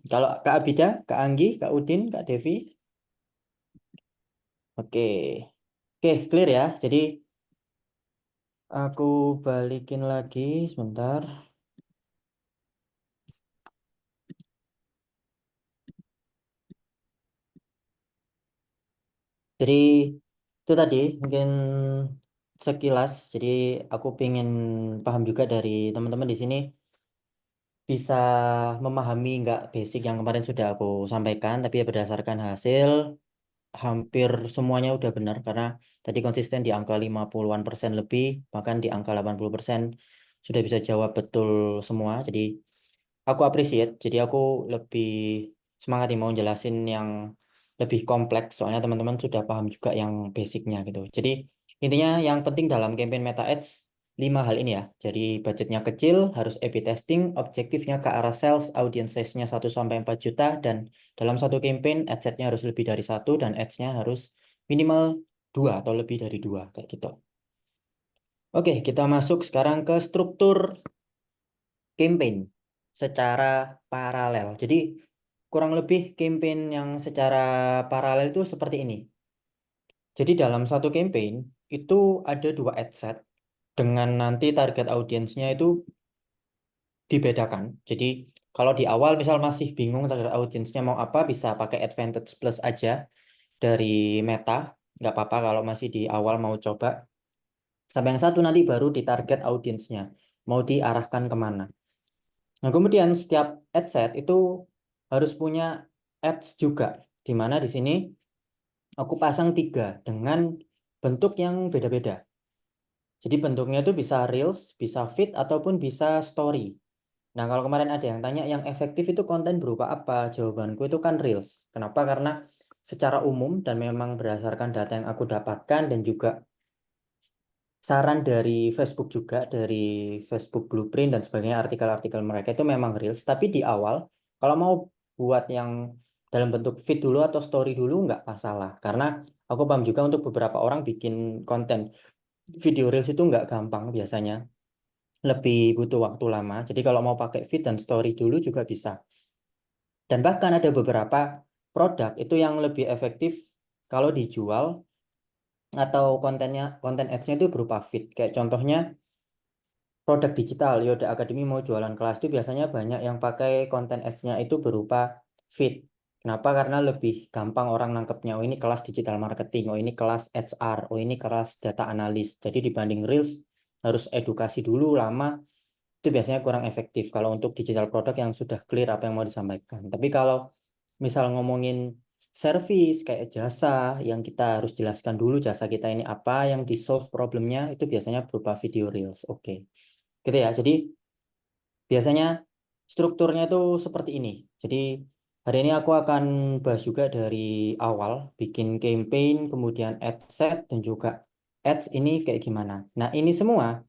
Kalau Kak Abida, Kak Anggi, Kak Udin, Kak Devi, oke. Oke, clear ya. Jadi aku balikin lagi sebentar. Jadi itu tadi mungkin sekilas. Jadi aku pengen paham juga dari teman-teman di sini bisa memahami nggak basic yang kemarin sudah aku sampaikan, tapi ya berdasarkan hasil hampir semuanya udah benar karena tadi konsisten di angka 50-an% lebih, bahkan di angka 80% sudah bisa jawab betul semua. Jadi aku appreciate, jadi aku lebih semangat nih mau jelasin yang lebih kompleks soalnya teman-teman sudah paham juga yang basicnya gitu. Jadi intinya yang penting dalam campaign Meta Ads 5 hal ini ya. Jadi budgetnya kecil, harus A/B testing, objektifnya ke arah sales, audience size-nya 1 sampai 4 juta, dan dalam satu campaign adset-nya harus lebih dari 1 dan ads-nya harus minimal 2 atau lebih dari 2 kayak gitu. Oke, kita masuk sekarang ke struktur campaign secara paralel. Jadi kurang lebih campaign yang secara paralel itu seperti ini. Jadi dalam satu campaign itu ada 2 ad set dengan nanti target audiensnya itu dibedakan. Jadi kalau di awal misal masih bingung target audiensnya mau apa, bisa pakai Advantage Plus aja dari Meta. Nggak apa-apa kalau masih di awal mau coba. Sampai yang satu nanti baru ditarget audiensnya. Mau diarahkan kemana. Nah, kemudian setiap ad set itu harus punya ads juga, di mana di sini aku pasang 3 dengan bentuk yang beda-beda. Jadi bentuknya itu bisa Reels, bisa Feed, ataupun bisa Story. Nah, kalau kemarin ada yang tanya yang efektif itu konten berupa apa? Jawabanku itu kan Reels. Kenapa? Karena secara umum dan memang berdasarkan data yang aku dapatkan dan juga saran dari Facebook juga, dari Facebook Blueprint dan sebagainya, artikel-artikel mereka itu memang Reels. Tapi di awal, kalau mau buat yang dalam bentuk feed dulu atau story dulu nggak masalah. Karena aku paham juga untuk beberapa orang bikin konten video Reels itu nggak gampang biasanya. Lebih butuh waktu lama. Jadi kalau mau pakai feed dan story dulu juga bisa. Dan bahkan ada beberapa produk itu yang lebih efektif kalau dijual atau konten ads-nya itu berupa feed. Kayak contohnya produk digital Yoda Academy mau jualan kelas itu biasanya banyak yang pakai konten ads-nya itu berupa feed. Kenapa? Karena lebih gampang orang nangkepnya. Oh ini kelas digital marketing, oh ini kelas HR, oh ini kelas data analis. Jadi dibanding Reels harus edukasi dulu lama, itu biasanya kurang efektif kalau untuk digital produk yang sudah clear apa yang mau disampaikan. Tapi kalau misal ngomongin service kayak jasa yang kita harus jelaskan dulu jasa kita ini apa yang di solve problemnya itu biasanya berupa video Reels. Oke. gitu ya. Jadi biasanya strukturnya itu seperti ini. Jadi hari ini aku akan bahas juga dari awal, bikin campaign, kemudian ad set, dan juga ads ini kayak gimana. Nah, ini semua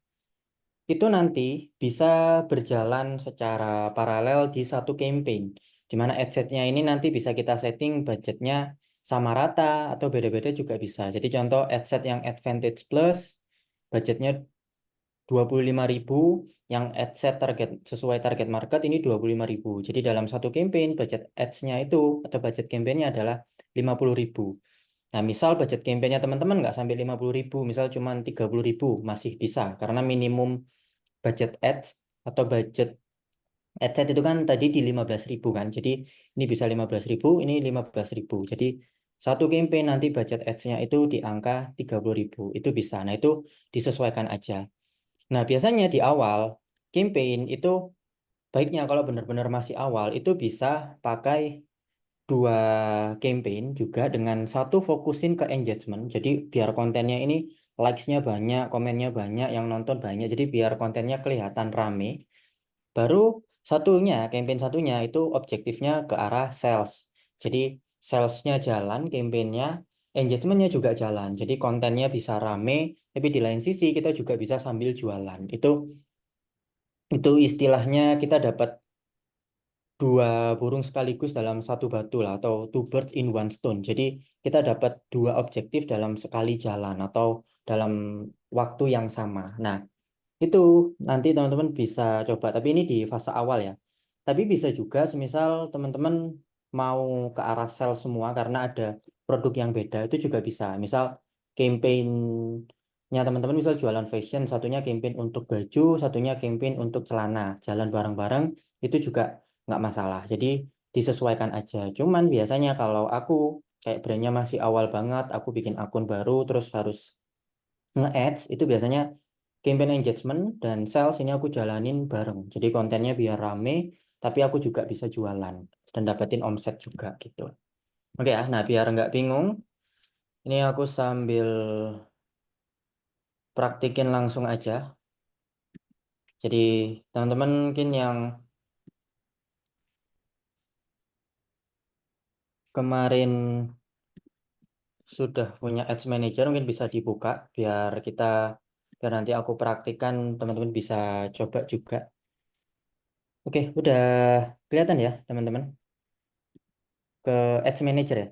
itu nanti bisa berjalan secara paralel di satu campaign, di mana ad setnya ini nanti bisa kita setting budgetnya sama rata atau beda-beda juga bisa. Jadi contoh ad set yang Advantage Plus, budgetnya 25.000, yang ad set target sesuai target market ini 25.000. Jadi dalam satu campaign budget ads-nya itu atau budget campaign-nya adalah 50.000. Nah, misal budget campaign-nya teman-teman nggak sampai 50.000, misal cuma 30.000 masih bisa karena minimum budget ads atau budget ad set itu kan tadi di 15.000 kan. Jadi ini bisa 15.000, ini 15.000. Jadi satu campaign nanti budget ads-nya itu di angka 30.000. Itu bisa. Nah, itu disesuaikan aja. Nah, biasanya di awal campaign itu baiknya kalau benar-benar masih awal itu bisa pakai dua campaign juga dengan satu fokusin ke engagement. Jadi biar kontennya ini likes-nya banyak, komennya banyak, yang nonton banyak. Jadi biar kontennya kelihatan rame. Baru satunya, campaign satunya itu objektifnya ke arah sales. Jadi salesnya jalan, campaignnya, engagementnya juga jalan. Jadi kontennya bisa rame, tapi di lain sisi kita juga bisa sambil jualan. Itu istilahnya kita dapat dua burung sekaligus dalam satu batu lah, atau two birds in one stone. Jadi kita dapat dua objektif dalam sekali jalan atau dalam waktu yang sama. Nah, itu nanti teman-teman bisa coba, tapi ini di fase awal ya. Tapi bisa juga semisal teman-teman mau ke arah sell semua karena ada produk yang beda, itu juga bisa. Misal campaign-nya teman-teman misal jualan fashion, satunya campaign untuk baju, satunya campaign untuk celana, jalan bareng-bareng, itu juga nggak masalah. Jadi disesuaikan aja. Cuman biasanya kalau aku kayak brandnya masih awal banget, aku bikin akun baru, terus harus nge-ads, itu biasanya campaign engagement dan sales ini aku jalanin bareng. Jadi kontennya biar rame, tapi aku juga bisa jualan dan dapetin omset juga gitu. Oke ya, nah biar nggak bingung, ini aku sambil praktikin langsung aja. Jadi teman-teman mungkin yang kemarin sudah punya ads manager mungkin bisa dibuka biar nanti aku praktikkan, teman-teman bisa coba juga. Oke, udah kelihatan ya teman-teman ke ads manager ya.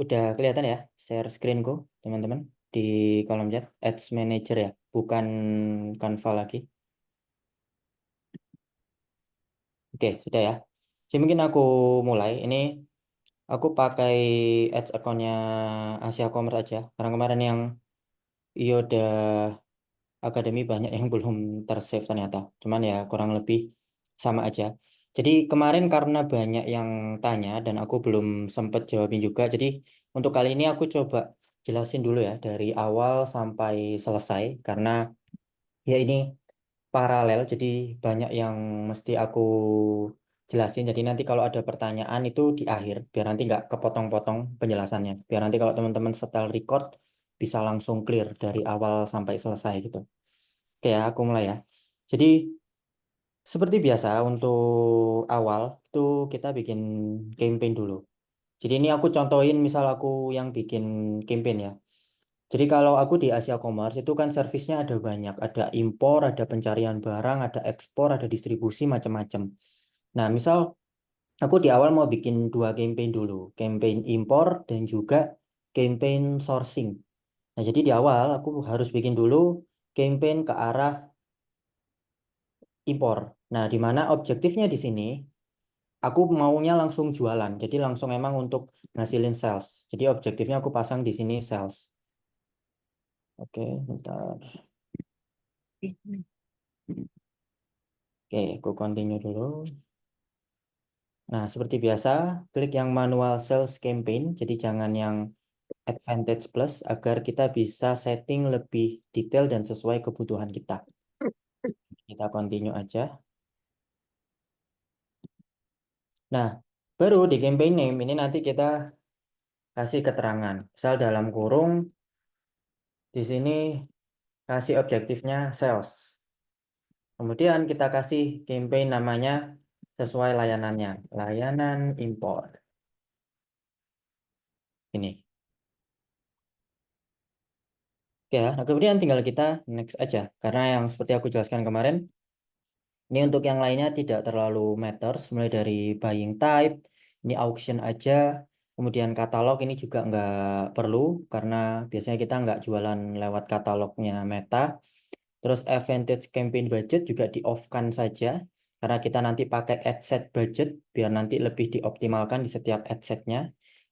Udah kelihatan ya share screenku teman-teman di kolom chat ads manager ya, bukan Canva lagi. Oke, sudah ya. Jadi mungkin aku mulai. Ini aku pakai ads account-nya Asia Commerce aja karena kemarin yang Yoda Academy banyak yang belum tersave ternyata. Cuman ya kurang lebih sama aja. Jadi kemarin karena banyak yang tanya dan aku belum sempat jawabin juga. Jadi untuk kali ini aku coba jelasin dulu ya dari awal sampai selesai karena ya ini paralel. Jadi banyak yang mesti aku jelasin. Jadi nanti kalau ada pertanyaan itu di akhir biar nanti nggak kepotong-potong penjelasannya. Biar nanti kalau teman-teman setel record bisa langsung clear dari awal sampai selesai gitu. Oke ya, aku mulai ya. Jadi seperti biasa untuk awal itu kita bikin campaign dulu. Jadi ini aku contohin misal aku yang bikin campaign ya. Jadi kalau aku di Asia Commerce itu kan servisnya ada banyak. Ada impor, ada pencarian barang, ada ekspor, ada distribusi macam-macam. Nah, misal aku di awal mau bikin dua campaign dulu. Campaign impor dan juga campaign sourcing. Nah, jadi di awal aku harus bikin dulu campaign ke arah impor. Nah, di mana objektifnya di sini aku maunya langsung jualan. Jadi langsung emang untuk ngasilin sales. Jadi objektifnya aku pasang di sini sales. Oke, bentar. Oke, aku continue dulu. Nah, seperti biasa, klik yang manual sales campaign. Jadi jangan yang Advantage Plus agar kita bisa setting lebih detail dan sesuai kebutuhan kita. Kita continue aja. Nah, baru di campaign name ini nanti kita kasih keterangan. Misal dalam kurung Di sini kasih objektifnya sales. Kemudian kita kasih campaign namanya sesuai layanannya, layanan impor. Ini. Oke ya, nah kemudian tinggal kita next aja. Karena yang seperti aku jelaskan kemarin, ini untuk yang lainnya tidak terlalu matters, mulai dari buying type, ini auction aja, kemudian katalog ini juga nggak perlu, karena biasanya kita nggak jualan lewat katalognya Meta. Terus advantage campaign budget juga di off-kan saja, karena kita nanti pakai ad set budget, biar nanti lebih dioptimalkan di setiap ad setnya.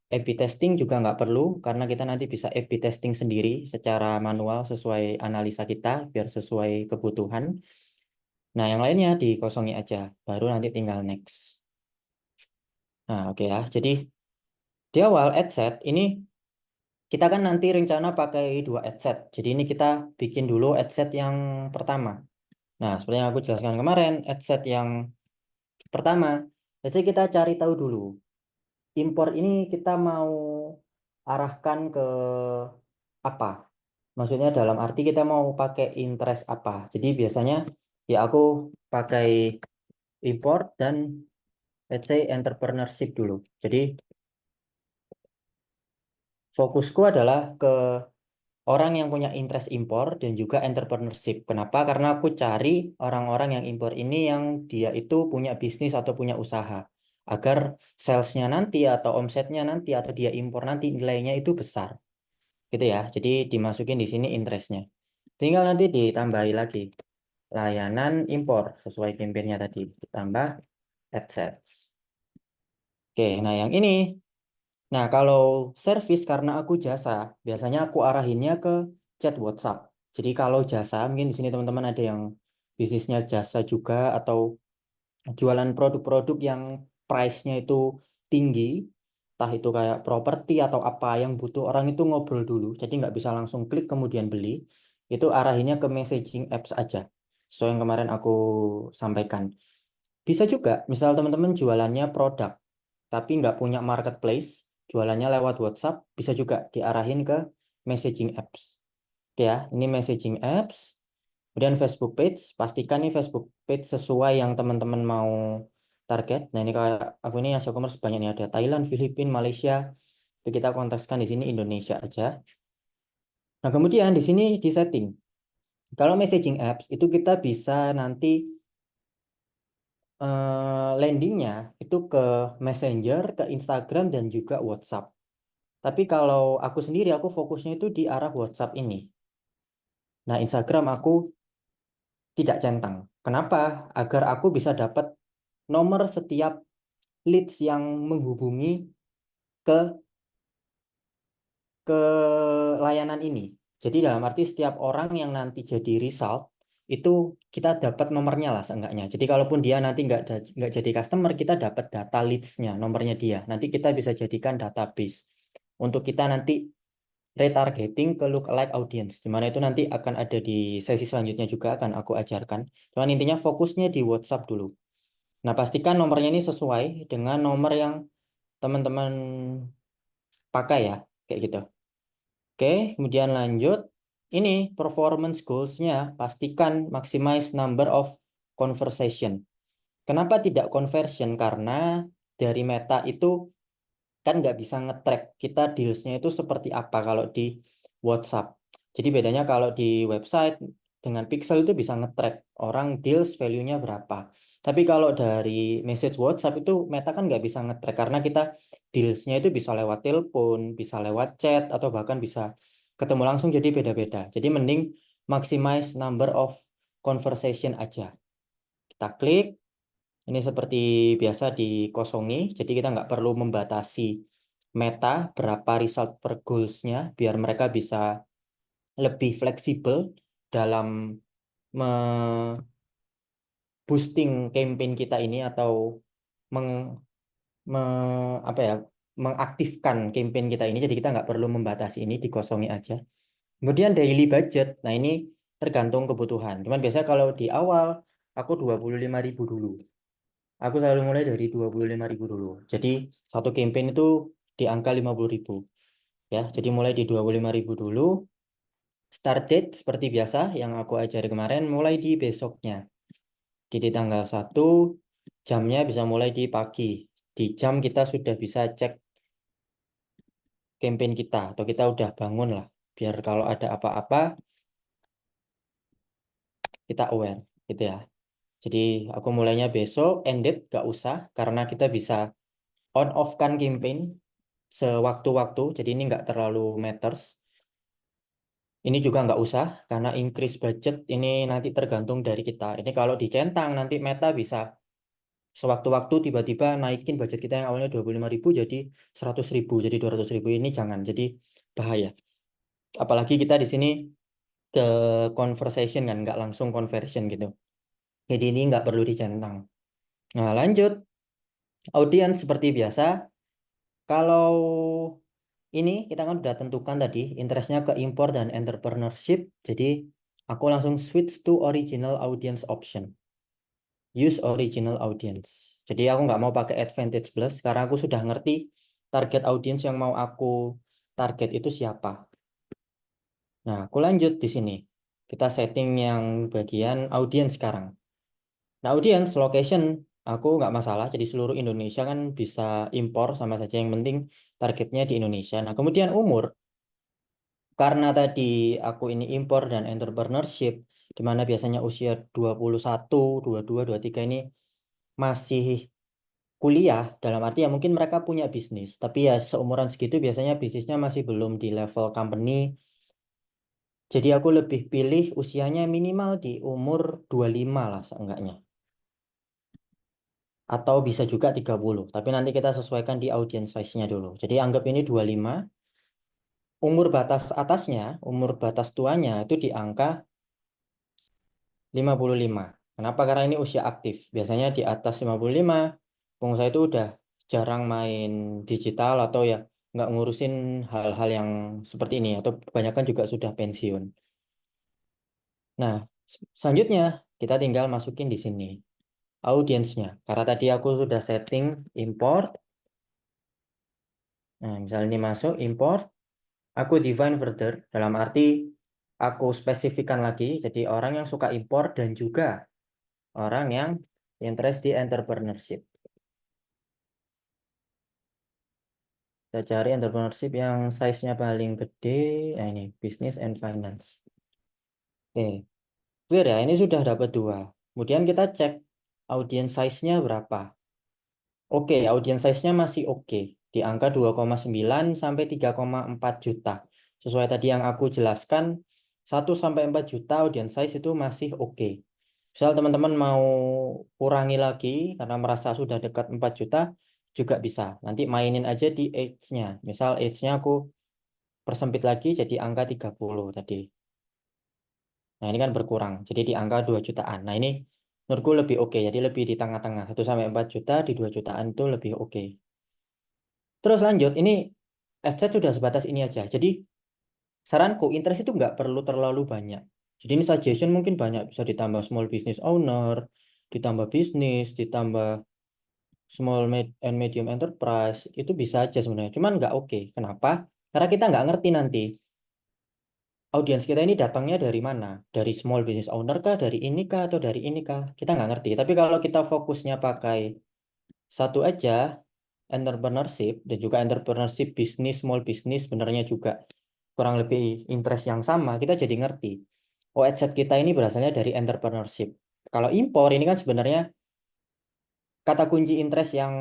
A/B testing juga nggak perlu, karena kita nanti bisa A/B testing sendiri secara manual sesuai analisa kita, biar sesuai kebutuhan. Nah, yang lainnya dikosongi aja, baru nanti tinggal next. Nah, oke ya. Jadi, di awal ad set ini, kita kan nanti rencana pakai 2 ad set. Jadi ini kita bikin dulu ad set yang pertama. Nah, seperti yang aku jelaskan kemarin, ad set yang pertama, jadi kita cari tahu dulu. Impor ini kita mau arahkan ke apa? Maksudnya dalam arti kita mau pakai interest apa? Jadi biasanya ya aku pakai import dan let's say entrepreneurship dulu. Jadi fokusku adalah ke orang yang punya interest impor dan juga entrepreneurship. Kenapa? Karena aku cari orang-orang yang impor ini yang dia itu punya bisnis atau punya usaha. Agar salesnya nanti atau omsetnya nanti atau dia impor nanti nilainya itu besar. Gitu ya. Jadi dimasukin di sini interestnya. Tinggal nanti ditambahi lagi. Layanan impor sesuai campaign-nya tadi. Ditambah AdSense. Oke, nah yang ini. Nah, kalau service karena aku jasa, biasanya aku arahinnya ke chat WhatsApp. Jadi kalau jasa, mungkin di sini teman-teman ada yang bisnisnya jasa juga atau jualan produk-produk yang price-nya itu tinggi, entah itu kayak properti atau apa yang butuh orang itu ngobrol dulu, jadi nggak bisa langsung klik kemudian beli, itu arahinnya ke messaging apps aja. So yang kemarin aku sampaikan. Bisa juga, misal teman-teman jualannya produk, tapi nggak punya marketplace, jualannya lewat WhatsApp, bisa juga diarahin ke messaging apps. Oke ya, ini messaging apps. Kemudian Facebook page, pastikan nih Facebook page sesuai yang teman-teman mau target. Nah ini kayak aku ini Asia Commerce banyak nih, ada Thailand, Filipina, Malaysia. Tapi kita kontekskan di sini Indonesia aja. Nah kemudian di sini di setting. Kalau messaging apps itu kita bisa nanti landingnya itu ke Messenger, ke Instagram dan juga WhatsApp. Tapi kalau aku sendiri aku fokusnya itu di arah WhatsApp ini. Nah Instagram aku tidak centang. Kenapa? Agar aku bisa dapat nomor setiap leads yang menghubungi ke ke layanan ini. Jadi dalam arti setiap orang yang nanti jadi result itu kita dapat nomornya lah seenggaknya. Jadi kalaupun dia nanti nggak jadi customer, kita dapat data leads-nya, nomornya dia. Nanti kita bisa jadikan database untuk kita nanti retargeting ke lookalike audience. Dimana itu nanti akan ada di sesi selanjutnya juga akan aku ajarkan. Cuman intinya fokusnya di WhatsApp dulu. Nah, pastikan nomornya ini sesuai dengan nomor yang teman-teman pakai ya, kayak gitu. Oke, kemudian lanjut. Ini performance goals-nya, pastikan maximize number of conversation. Kenapa tidak conversion? Karena dari Meta itu kan nggak bisa nge-track kita deals-nya itu seperti apa kalau di WhatsApp. Jadi bedanya kalau di website dengan Pixel itu bisa nge-track orang deals value-nya berapa. Tapi kalau dari message WhatsApp itu Meta kan nggak bisa nge-track karena kita deals-nya itu bisa lewat telepon, bisa lewat chat, atau bahkan bisa ketemu langsung jadi beda-beda. Jadi mending maximize number of conversation aja. Kita klik. Ini seperti biasa dikosongi, jadi kita nggak perlu membatasi Meta berapa result per goals-nya, biar mereka bisa lebih fleksibel dalam boosting campaign kita ini atau meng, apa ya, mengaktifkan campaign kita ini. Jadi kita nggak perlu membatasi ini, dikosongi aja. Kemudian daily budget, nah ini tergantung kebutuhan. Cuman biasanya kalau di awal aku 25.000 dulu. Aku selalu mulai dari 25.000 dulu. Jadi satu campaign itu di angka 50.000. Ya, jadi mulai di 25.000 dulu. Start date seperti biasa yang aku ajari kemarin mulai di besoknya. Jadi tanggal 1 jamnya bisa mulai di pagi. Di jam kita sudah bisa cek campaign kita atau kita udah bangun lah. Biar kalau ada apa-apa kita aware gitu ya. Jadi aku mulainya besok, ended gak usah karena kita bisa on off kan campaign sewaktu-waktu. Jadi ini nggak terlalu matters. Ini juga nggak usah karena increase budget ini nanti tergantung dari kita. Ini kalau dicentang nanti Meta bisa sewaktu-waktu tiba-tiba naikin budget kita yang awalnya 25.000 jadi 100.000 jadi 200.000. Ini jangan, jadi bahaya. Apalagi kita di sini ke conversation kan, nggak langsung conversion gitu. Jadi ini nggak perlu dicentang. Nah lanjut, audiens seperti biasa. Kalau ini kita kan udah tentukan tadi interestnya ke import dan entrepreneurship. Jadi aku langsung switch to original audience option. Use original audience. Jadi aku nggak mau pakai Advantage Plus karena aku sudah ngerti target audience yang mau aku target itu siapa. Nah, aku lanjut di sini. Kita setting yang bagian audience sekarang. Nah, audience location aku nggak masalah. Jadi seluruh Indonesia kan bisa impor sama saja. Yang penting targetnya di Indonesia. Nah, kemudian umur. Karena tadi aku ini impor dan entrepreneurship, di mana biasanya usia 21, 22, 23 ini masih kuliah, dalam arti ya mungkin mereka punya bisnis, tapi ya seumuran segitu biasanya bisnisnya masih belum di level company. Jadi aku lebih pilih usianya minimal di umur 25 lah seenggaknya. Atau bisa juga 30, tapi nanti kita sesuaikan di audience size-nya dulu. Jadi anggap ini 25. Umur batas atasnya, umur batas tuanya itu di angka 55. Kenapa? Karena ini usia aktif. Biasanya di atas 55, pengusaha itu udah jarang main digital atau ya nggak ngurusin hal-hal yang seperti ini. Atau kebanyakan juga sudah pensiun. Nah, selanjutnya kita tinggal masukin di sini audiensnya. Karena tadi aku sudah setting import. Nah, misalnya ini masuk import. Aku define further. Dalam arti aku spesifikkan lagi. Jadi orang yang suka import dan juga orang yang interest di entrepreneurship. Kita cari entrepreneurship yang size-nya paling gede. Nah ini, business and finance. Oke, clear ya, ini sudah dapat 2. Kemudian kita cek audience size-nya berapa. Oke, audience size-nya masih oke. Di angka 2,9 sampai 3,4 juta. Sesuai tadi yang aku jelaskan, 1 sampai 4 juta audience size itu masih oke. Misal teman-teman mau kurangi lagi karena merasa sudah dekat 4 juta, juga bisa. Nanti mainin aja di age-nya. Misal age-nya aku persempit lagi jadi angka 30 tadi. Nah, ini kan berkurang. Jadi di angka 2 jutaan. Nah, ini menurutku lebih oke. Jadi lebih di tengah-tengah. 1 sampai 4 juta di 2 jutaan itu lebih oke. Terus lanjut, ini adset sudah sebatas ini aja. Jadi saranku interest itu nggak perlu terlalu banyak. Jadi ini suggestion mungkin banyak. Bisa ditambah small business owner, ditambah bisnis, ditambah small and medium enterprise. Itu bisa aja sebenarnya. Cuman nggak oke. Kenapa? Karena kita nggak ngerti nanti audiens kita ini datangnya dari mana? Dari small business owner kah? Dari ini kah? Atau dari ini kah? Kita nggak ngerti. Tapi kalau kita fokusnya pakai satu aja, entrepreneurship, dan juga entrepreneurship bisnis, small business, sebenarnya juga kurang lebih interest yang sama, kita jadi ngerti. Oh, adset kita ini berasalnya dari entrepreneurship. Kalau impor ini kan sebenarnya kata kunci interest yang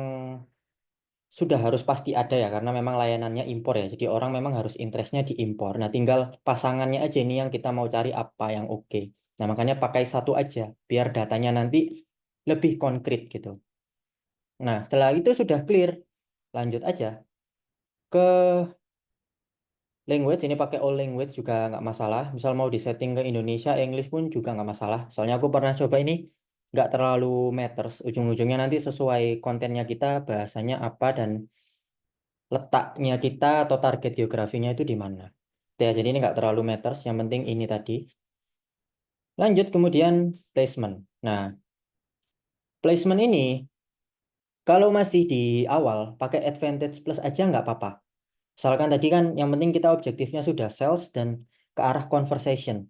sudah harus pasti ada ya karena memang layanannya impor ya. Jadi orang memang harus interestnya di impor. Nah, tinggal pasangannya aja ini yang kita mau cari apa yang oke. Nah, makanya pakai satu aja biar datanya nanti lebih konkret gitu. Nah, setelah itu sudah clear, lanjut aja ke language. Ini pakai all language juga nggak masalah. Misal mau disetting ke Indonesia, English pun juga nggak masalah. Soalnya aku pernah coba ini nggak terlalu matters. Ujung-ujungnya nanti sesuai kontennya kita bahasanya apa dan letaknya kita atau target geografinya itu di mana. Ya, jadi ini nggak terlalu matters, yang penting ini tadi. Lanjut kemudian placement. Nah, placement ini kalau masih di awal pakai advantage plus aja nggak apa-apa. Misalkan tadi kan yang penting kita objektifnya sudah sales dan ke arah conversation.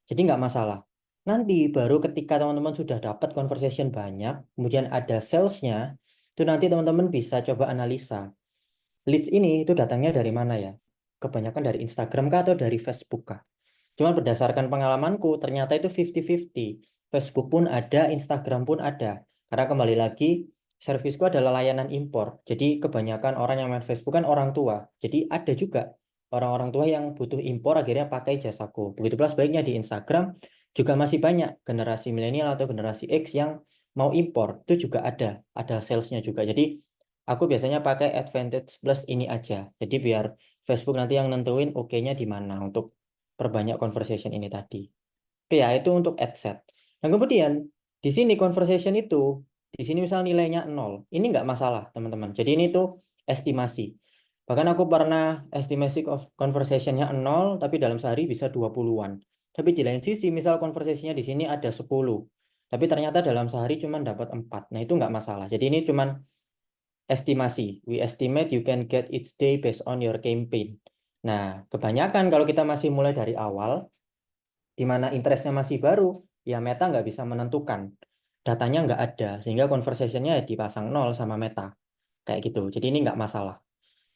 Jadi nggak masalah. Nanti baru ketika teman-teman sudah dapat conversation banyak, kemudian ada salesnya, itu nanti teman-teman bisa coba analisa. Leads ini itu datangnya dari mana ya? Kebanyakan dari Instagram kah atau dari Facebook kah? Cuman berdasarkan pengalamanku, ternyata itu 50-50. Facebook pun ada, Instagram pun ada. Karena kembali lagi, servisku adalah layanan impor. Jadi kebanyakan orang yang main Facebook kan orang tua. Jadi ada juga orang-orang tua yang butuh impor akhirnya pakai jasaku. Begitu pula sebaliknya di Instagram juga masih banyak generasi milenial atau generasi X yang mau impor. Itu juga ada salesnya juga. Jadi aku biasanya pakai Advantage Plus ini aja. Jadi biar Facebook nanti yang nentuin oke-nya di mana untuk perbanyak conversation ini tadi. Oke ya, itu untuk ad set. Nah, kemudian di sini conversation itu, di sini misal nilainya 0. Ini nggak masalah, teman-teman. Jadi ini tuh estimasi. Bahkan aku pernah estimasi conversationnya 0, tapi dalam sehari bisa 20-an. Tapi di lain sisi, misal conversation-nya di sini ada 10. Tapi ternyata dalam sehari cuma dapat 4. Nah, itu nggak masalah. Jadi ini cuma estimasi. We estimate you can get each day based on your campaign. Nah, kebanyakan kalau kita masih mulai dari awal, di mana interestnya masih baru, ya Meta nggak bisa menentukan. Datanya nggak ada, sehingga conversation-nya dipasang 0 sama Meta. Kayak gitu. Jadi ini nggak masalah.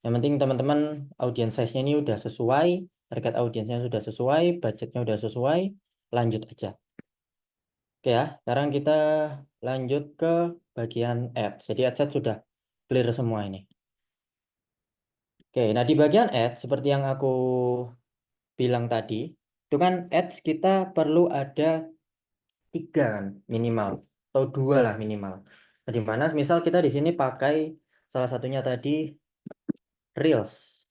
Yang penting teman-teman audience size-nya ini udah sesuai, target audiensnya sudah sesuai, budgetnya udah sesuai, lanjut aja. Oke ya, sekarang kita lanjut ke bagian ads. Jadi ads sudah clear semua ini. Oke, nah di bagian ads, seperti yang aku bilang tadi, itu kan ads kita perlu ada 3 kan minimal, atau 2 lah minimal. Nah, di mana misal kita di sini pakai salah satunya tadi Reels.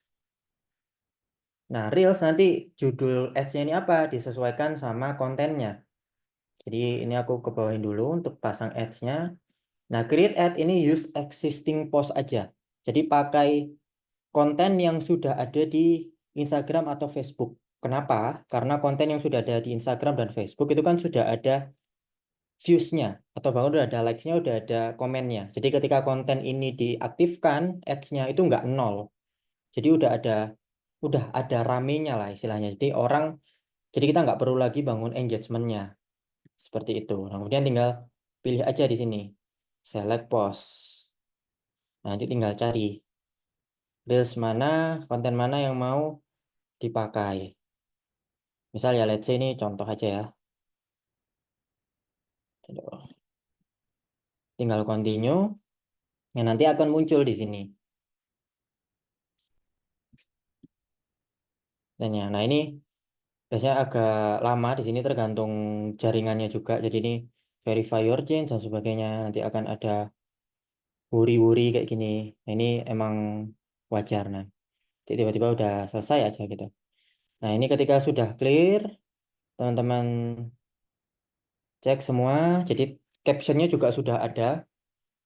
Nah, Reels nanti judul ads-nya ini apa? Disesuaikan sama kontennya. Jadi ini aku kebawain dulu untuk pasang ads-nya. Nah, create ad ini use existing post aja. Jadi pakai konten yang sudah ada di Instagram atau Facebook. Kenapa? Karena konten yang sudah ada di Instagram dan Facebook itu kan sudah ada views-nya atau bahkan udah ada likes-nya, udah ada komennya. Jadi ketika konten ini diaktifkan, ads-nya itu nggak nol. Jadi udah ada ramenya lah istilahnya. Jadi kita nggak perlu lagi bangun engagement-nya. Seperti itu. Nah, kemudian tinggal pilih aja di sini. Select post. Nanti tinggal cari reels mana, konten mana yang mau dipakai. Misal ya let's say ini contoh aja ya. Tinggal continue. Yang nanti akan muncul di sini. Nah, ini biasanya agak lama di sini tergantung jaringannya juga. Jadi ini verify your change dan sebagainya. Nanti akan ada wuri-wuri kayak gini. Nah, ini emang wajar. Nah, tiba-tiba udah selesai aja gitu. Nah, ini ketika sudah clear, teman-teman cek semua. Jadi captionnya juga sudah ada.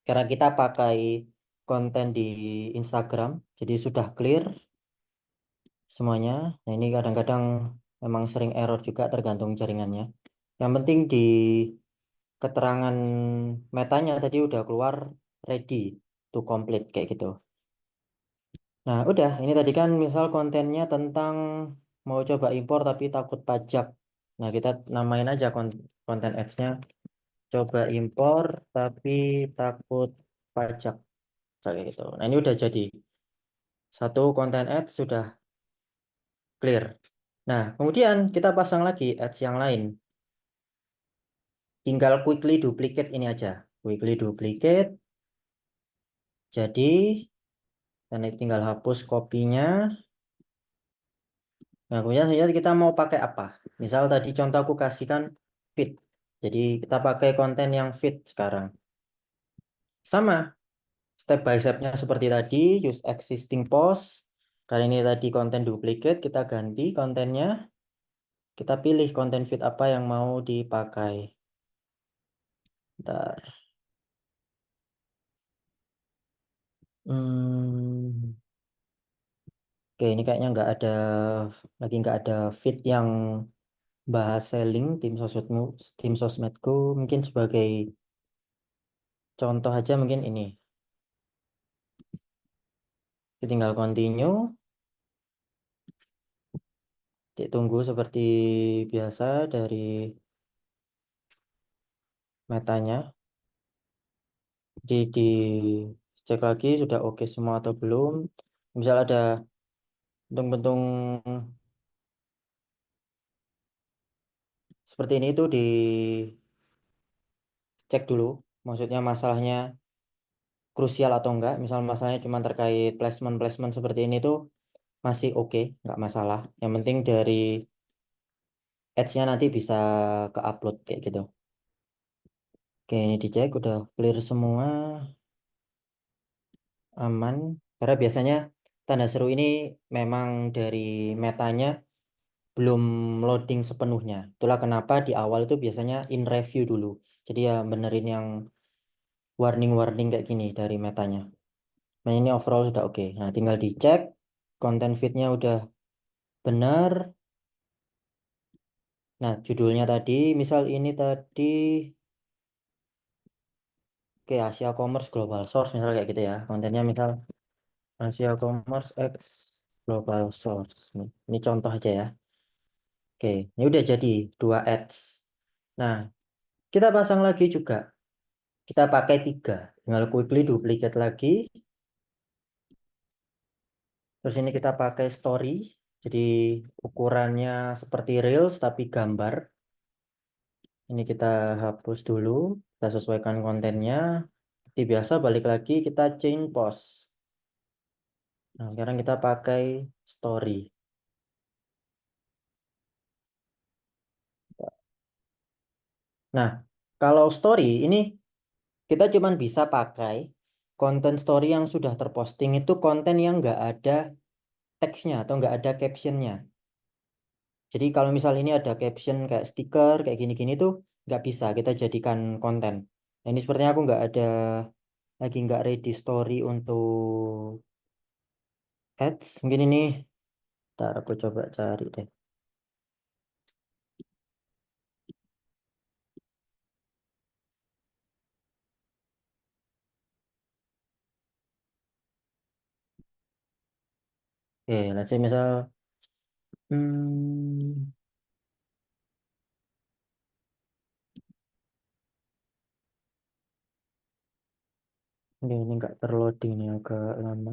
Karena kita pakai konten di Instagram. Jadi sudah clear semuanya. Nah, ini kadang-kadang memang sering error juga tergantung jaringannya. Yang penting di keterangan metanya tadi udah keluar ready to complete kayak gitu. Nah, udah ini tadi kan misal kontennya tentang mau coba impor tapi takut pajak. Nah, kita namain aja konten ads-nya coba impor tapi takut pajak kayak gitu. Nah, ini udah jadi satu konten ads sudah clear. Nah, kemudian kita pasang lagi ads yang lain. Tinggal quickly duplicate ini aja. Quickly duplicate. Jadi, dan tinggal hapus kopinya. Nah, kemudian saja kita mau pakai apa? Misal tadi contoh aku kasihkan feed. Jadi kita pakai konten yang feed sekarang. Sama, step by step-nya seperti tadi, use existing post. Kali ini tadi konten duplicate, kita ganti kontennya. Kita pilih konten feed apa yang mau dipakai. Bentar. Hmm. Oke, ini kayaknya nggak ada feed yang bahas selling tim sosmedku mungkin sebagai contoh aja mungkin ini. Tinggal continue. Titik tunggu seperti biasa dari metanya. Jadi dicek lagi sudah oke semua atau belum. Misal ada bentung-bentung seperti ini itu dicek dulu. Maksudnya masalahnya krusial atau enggak. Misal masalahnya cuma terkait placement seperti ini tuh masih oke, nggak masalah. Yang penting dari ads-nya nanti bisa ke-upload kayak gitu. Oke, ini dicek udah clear semua, aman. Karena biasanya tanda seru ini memang dari metanya belum loading sepenuhnya. Itulah kenapa di awal itu biasanya in review dulu. Jadi ya benerin yang warning-warning kayak gini dari metanya. Nah, ini overall sudah oke. Nah, tinggal dicek konten feednya udah benar. Nah, judulnya tadi, misal ini tadi ke Asia Commerce Global Source, misal kayak gitu ya. Kontennya misal Asia Commerce X Global Source. Ini contoh aja ya. Oke, ini udah jadi 2 ads. Nah, kita pasang lagi juga. Kita pakai 3. Tinggal quickly duplicate lagi. Terus ini kita pakai story. Jadi ukurannya seperti Reels tapi gambar. Ini kita hapus dulu. Kita sesuaikan kontennya. Seperti biasa balik lagi kita change post. Nah, sekarang kita pakai story. Nah, kalau story ini kita cuma bisa pakai konten story yang sudah terposting itu konten yang nggak ada teksnya atau nggak ada captionnya. Jadi kalau misal ini ada caption kayak stiker kayak gini-gini tuh nggak bisa kita jadikan konten. Nah, ini sepertinya aku nggak ada lagi nggak ready story untuk ads. Mungkin ini, ntar aku coba cari deh. Oke, let's say misal hmm, ini nggak terloading nih agak lama.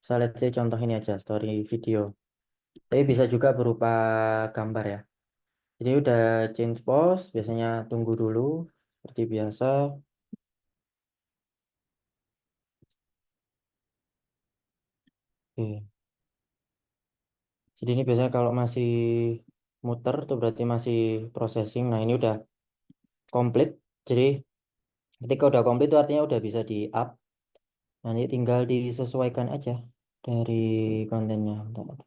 So, let's say contoh ini aja story video. Tapi bisa juga berupa gambar ya. Jadi udah change post, biasanya tunggu dulu seperti biasa. Oke. Jadi ini biasanya kalau masih muter tuh berarti masih processing. Nah, ini udah komplit. Jadi ketika udah komplit itu artinya udah bisa di up. Nanti tinggal disesuaikan aja dari kontennya. Bentar.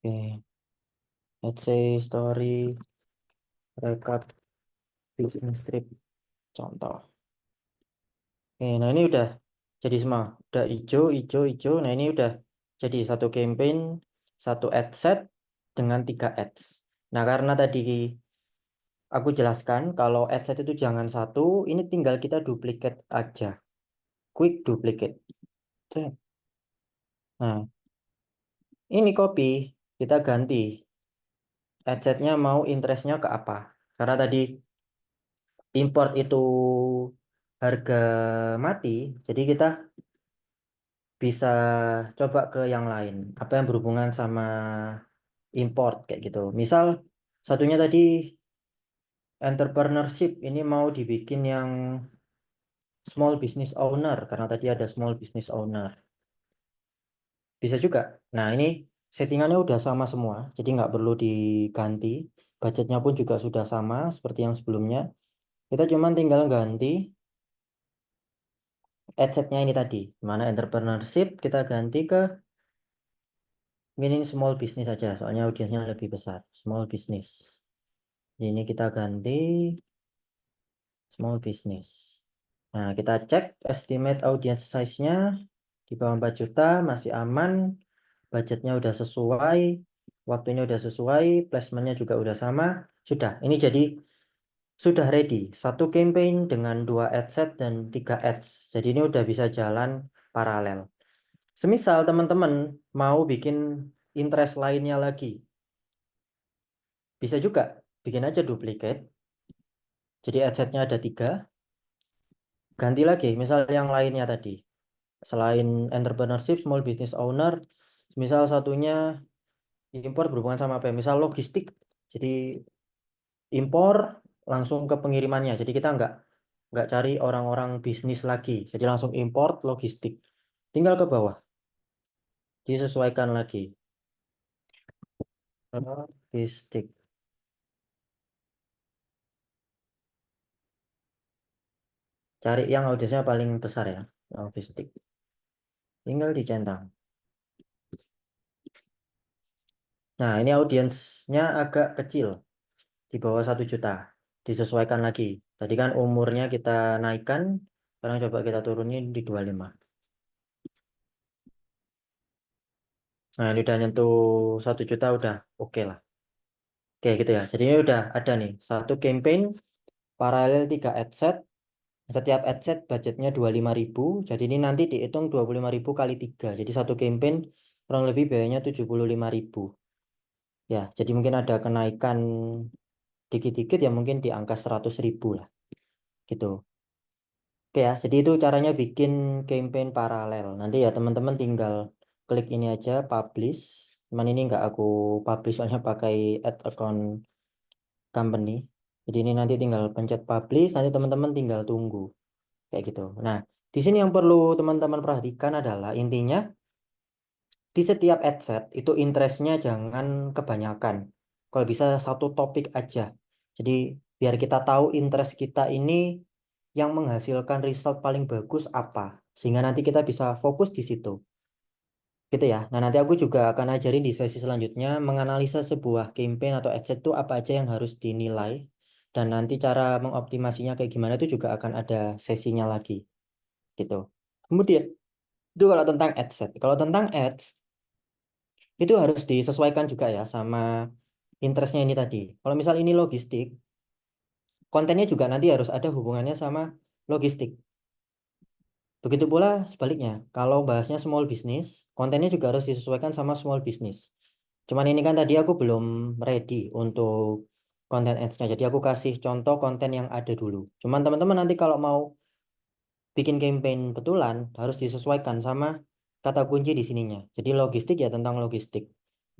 Oke, let's say story recap business trip contoh. Oke, nah ini udah jadi semua. Udah hijau, hijau, hijau. Nah, ini udah jadi satu campaign, satu ad set dengan 3 ads. Nah, karena tadi aku jelaskan kalau ad set itu jangan satu, ini tinggal kita duplicate aja. Quick duplicate. Cek. Nah, ini copy, kita ganti. Ad setnya mau interestnya ke apa? Karena tadi import itu harga mati, jadi kita bisa coba ke yang lain. Apa yang berhubungan sama import kayak gitu. Misal satunya tadi entrepreneurship, ini mau dibikin yang small business owner karena tadi ada small business owner. Bisa juga. Nah, ini settingannya udah sama semua, jadi nggak perlu diganti. Budgetnya pun juga sudah sama seperti yang sebelumnya. Kita cuman tinggal ganti adsetnya ini tadi. Mana entrepreneurship kita ganti ke ini small business saja, soalnya audiensnya lebih besar. Small business. Ini kita ganti small business. Nah, kita cek estimate audience size-nya di bawah 4 juta, masih aman, budgetnya udah sesuai, waktunya udah sesuai, placement-nya juga udah sama. Sudah, ini jadi sudah ready. Satu campaign dengan 2 ad set dan 3 ads. Jadi ini udah bisa jalan paralel. Semisal teman-teman mau bikin interest lainnya lagi, bisa juga bikin aja duplicate. Jadi ad setnya ada 3, ganti lagi. Misal yang lainnya tadi, selain entrepreneurship, small business owner, misal satunya impor berhubungan sama apa ya? Misal logistik. Jadi impor langsung ke pengirimannya. Jadi kita nggak cari orang-orang bisnis lagi. Jadi langsung import logistik. Tinggal ke bawah, disesuaikan lagi. Logistik. Cari yang audiensnya paling besar ya, logistik. Tinggal dicentang. Nah, ini audiensnya agak kecil, di bawah 1 juta. Disesuaikan lagi. Tadi kan umurnya kita naikkan, sekarang coba kita turunin di 25. Nah, ini udah nyentuh 1 juta, udah oke lah. Oke gitu ya. Jadi ini udah ada nih, satu campaign, paralel 3 adset. Setiap adset budgetnya 25.000. Jadi ini nanti dihitung 25.000 kali 3. Jadi satu campaign kurang lebih biayanya 75.000. Ya, jadi mungkin ada kenaikan dikit-dikit ya, mungkin di angka 100.000 lah. Gitu. Oke ya, jadi itu caranya bikin campaign paralel. Nanti ya teman-teman tinggal klik ini aja, publish. Cuman ini nggak aku publish soalnya pakai ad account company. Jadi ini nanti tinggal pencet publish, nanti teman-teman tinggal tunggu. Kayak gitu. Nah, di sini yang perlu teman-teman perhatikan adalah intinya di setiap adset itu interestnya jangan kebanyakan. Kalau bisa satu topik aja. Jadi biar kita tahu interest kita ini yang menghasilkan result paling bagus apa. Sehingga nanti kita bisa fokus di situ. Gitu ya. Nah, nanti aku juga akan ajarin di sesi selanjutnya menganalisa sebuah campaign atau adset itu apa aja yang harus dinilai. Dan nanti cara mengoptimasinya kayak gimana itu juga akan ada sesinya lagi. Gitu. Kemudian, itu kalau tentang adset. Kalau tentang ads, itu harus disesuaikan juga ya sama interestnya ini tadi. Kalau misal ini logistik, kontennya juga nanti harus ada hubungannya sama logistik. Begitu pula sebaliknya, kalau bahasnya small business, kontennya juga harus disesuaikan sama small business. Cuman ini kan tadi aku belum ready untuk konten ads-nya, jadi aku kasih contoh konten yang ada dulu. Cuman teman-teman nanti kalau mau bikin campaign betulan, harus disesuaikan sama kata kunci di sininya. Jadi logistik ya tentang logistik.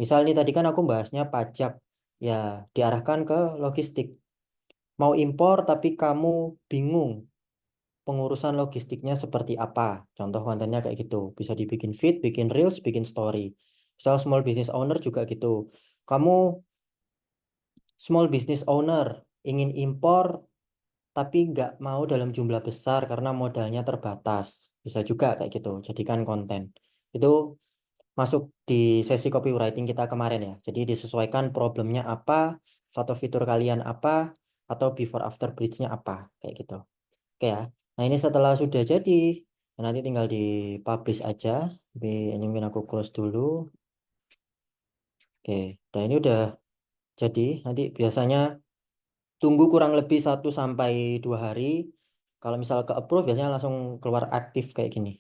Misal ini tadi kan aku bahasnya pajak, ya diarahkan ke logistik. Mau impor tapi kamu bingung pengurusan logistiknya seperti apa. Contoh kontennya kayak gitu. Bisa dibikin feed, bikin reels, bikin story. Misal small business owner juga gitu. Kamu small business owner ingin impor tapi nggak mau dalam jumlah besar karena modalnya terbatas. Bisa juga kayak gitu. Jadikan konten. Itu masuk di sesi copywriting kita kemarin ya. Jadi disesuaikan problemnya apa, foto fitur kalian apa, atau before after bridge-nya apa. Kayak gitu. Oke ya. Nah ini setelah sudah jadi, nanti tinggal di publish aja. Ini mungkin aku close dulu. Oke, nah ini udah jadi. Nanti biasanya tunggu kurang lebih 1 sampai 2 hari. Kalau misal ke approve biasanya langsung keluar aktif kayak gini.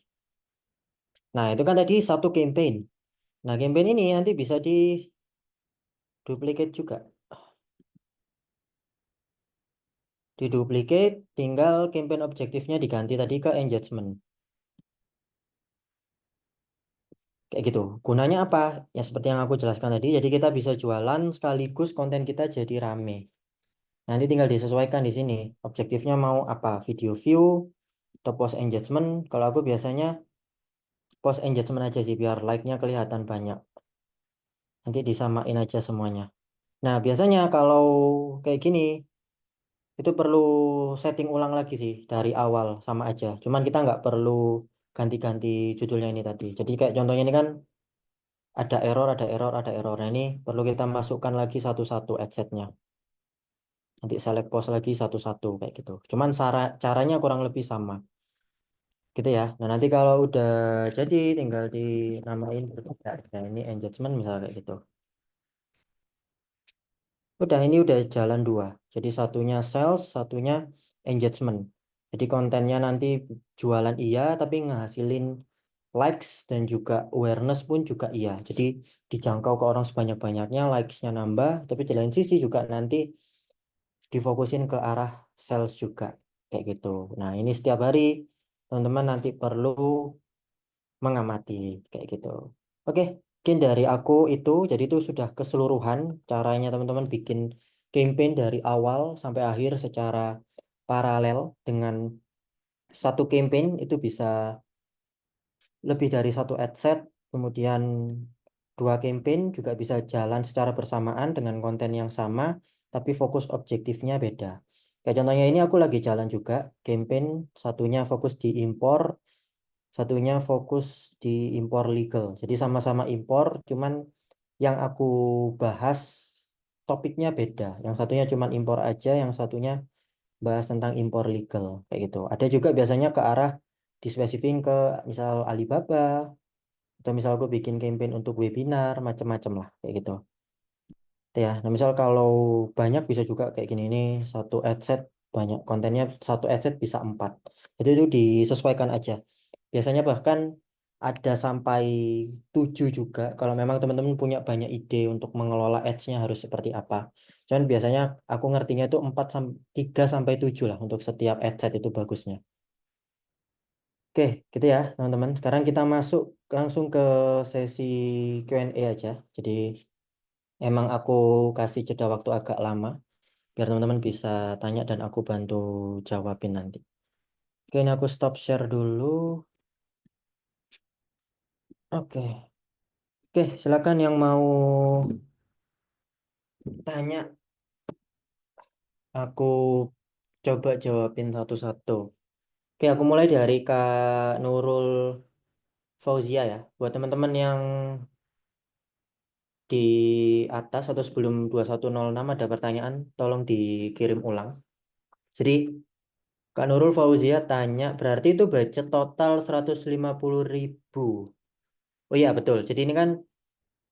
Nah itu kan tadi satu campaign. Nah campaign ini nanti bisa di duplicate juga. Di duplicate, tinggal campaign objektifnya diganti tadi ke engagement. Kayak gitu. Gunanya apa? Ya seperti yang aku jelaskan tadi. Jadi kita bisa jualan sekaligus konten kita jadi rame. Nanti tinggal disesuaikan di sini. Objektifnya mau apa? Video view atau post engagement. Kalau aku biasanya post engagement aja sih biar like-nya kelihatan banyak. Nanti disamain aja semuanya. Nah, biasanya kalau kayak gini itu perlu setting ulang lagi sih dari awal sama aja. Cuman kita nggak perlu ganti-ganti judulnya ini tadi. Jadi kayak contohnya ini kan ada error, ada error, ada error. Nah ini perlu kita masukkan lagi satu-satu adsetnya. Nanti select post lagi satu-satu kayak gitu. Cuman caranya kurang lebih sama. Gitu ya. Nah nanti kalau udah jadi tinggal dinamain berbeda. Nah ini engagement misalnya kayak gitu. Udah, ini udah jalan 2. Jadi satunya sales, satunya engagement. Jadi kontennya nanti jualan iya, tapi ngehasilin likes dan juga awareness pun juga iya. Jadi dijangkau ke orang sebanyak-banyaknya, likes-nya nambah, tapi di lain sisi juga nanti difokusin ke arah sales juga. Kayak gitu. Nah, ini setiap hari teman-teman nanti perlu mengamati kayak gitu. Oke, mungkin dari aku itu, jadi itu sudah keseluruhan caranya teman-teman bikin campaign dari awal sampai akhir secara paralel dengan satu campaign itu bisa lebih dari satu ad set, kemudian 2 campaign juga bisa jalan secara bersamaan dengan konten yang sama, tapi fokus objektifnya beda. Kayak contohnya ini aku lagi jalan juga campaign, satunya fokus di impor, satunya fokus di impor legal. Jadi sama-sama impor, cuman yang aku bahas topiknya beda. Yang satunya cuman impor aja, yang satunya bahas tentang impor legal kayak gitu. Ada juga biasanya ke arah dispesifikin ke misal Alibaba atau misal aku bikin campaign untuk webinar macam-macam lah kayak gitu. Itu ya. Nah, misal kalau banyak bisa juga kayak gini nih, satu adset banyak kontennya, satu adset bisa 4. Jadi itu disesuaikan aja. Biasanya bahkan ada sampai 7 juga kalau memang teman-teman punya banyak ide untuk mengelola ads-nya harus seperti apa. Cuman biasanya aku ngertinya itu 3 sampai 7 lah untuk setiap adset itu bagusnya. Oke, gitu ya teman-teman. Sekarang kita masuk langsung ke sesi Q&A aja. Jadi emang aku kasih jeda waktu agak lama biar teman-teman bisa tanya dan aku bantu jawabin nanti. Oke, ini aku stop share dulu. Oke. Oke, silakan yang mau tanya, aku coba jawabin satu-satu. Oke, aku mulai dari Kak Nurul Fauzia ya. Buat teman-teman yang di atas atau sebelum 2106 ada pertanyaan, tolong dikirim ulang. Jadi Kak Nurul Fauzia tanya, berarti itu budget total 150.000. Oh iya betul. Jadi ini kan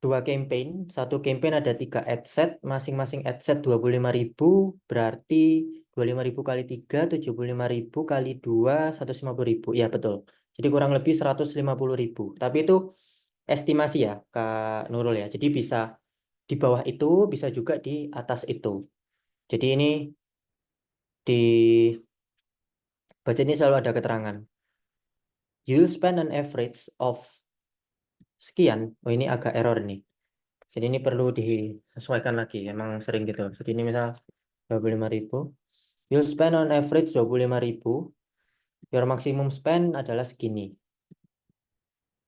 2 campaign. Satu campaign ada 3 ad set. Masing-masing ad set 25.000. Berarti 25.000 kali 3, 75.000 kali 2, 150.000. Iya betul. Jadi kurang lebih 150.000. Tapi itu estimasi ya Kak Nurul ya. Jadi bisa di bawah itu, bisa juga di atas itu. Jadi ini di budget ini selalu ada keterangan. You will spend an average of sekian. Oh ini agak error nih. Jadi ini perlu disesuaikan lagi. Emang sering gitu. Jadi ini misal 25.000. You spend on average 25.000. Your maximum spend adalah segini.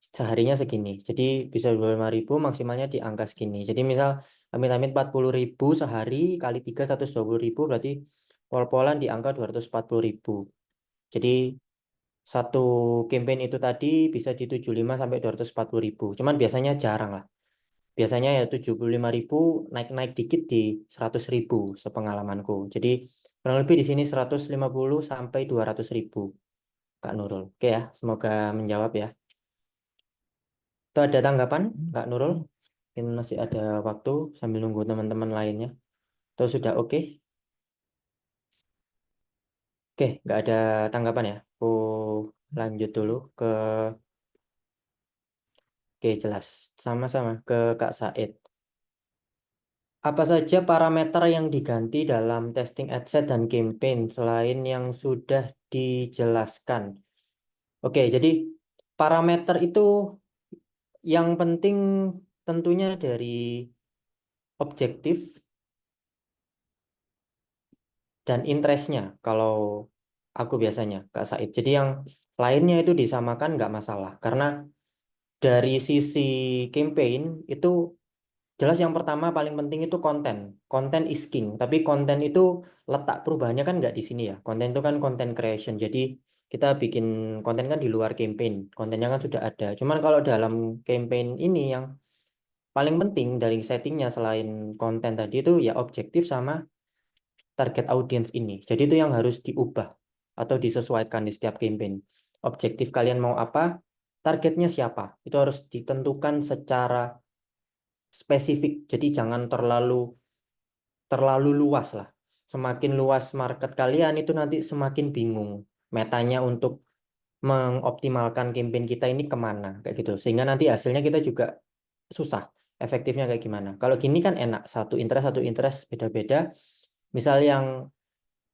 Seharinya segini. Jadi bisa 25.000 maksimalnya di angka segini. Jadi misal amit-amit 40.000 sehari kali 3 120.000 berarti pol-polan di angka 240.000. Jadi satu campaign itu tadi bisa di 75 sampai 240.000. Cuman biasanya jarang lah. Biasanya ya 75.000 naik-naik dikit di 100.000 sepengalamanku. Jadi kurang lebih di sini 150 sampai 200.000 Kak Nurul. Oke ya, semoga menjawab ya. Itu ada tanggapan Kak Nurul? Mungkin masih ada waktu sambil nunggu teman-teman lainnya. Atau sudah oke? Oke, nggak ada tanggapan ya. Aku lanjut dulu ke Oke, jelas. Sama-sama ke Kak Said. Apa saja parameter yang diganti dalam testing adset dan campaign selain yang sudah dijelaskan? Oke, jadi parameter itu yang penting tentunya dari objektif dan interestnya kalau aku biasanya Kak Said. Jadi yang lainnya itu disamakan nggak masalah karena dari sisi campaign itu jelas yang pertama paling penting itu konten. Konten is king. Tapi konten itu letak perubahannya kan nggak di sini ya. Konten itu kan content creation. Jadi kita bikin konten kan di luar campaign. Kontennya kan sudah ada. Cuman kalau dalam campaign ini yang paling penting dari settingnya selain konten tadi itu ya objektif sama target audience ini. Jadi itu yang harus diubah atau disesuaikan di setiap campaign. Objektif kalian mau apa? Targetnya siapa? Itu harus ditentukan secara spesifik. Jadi jangan terlalu terlalu luas lah. Semakin luas market kalian itu nanti semakin bingung metanya untuk mengoptimalkan campaign kita ini kemana kayak gitu. Sehingga nanti hasilnya kita juga susah. Efektifnya kayak gimana. Kalau gini kan enak. Satu interest beda-beda. Misal yang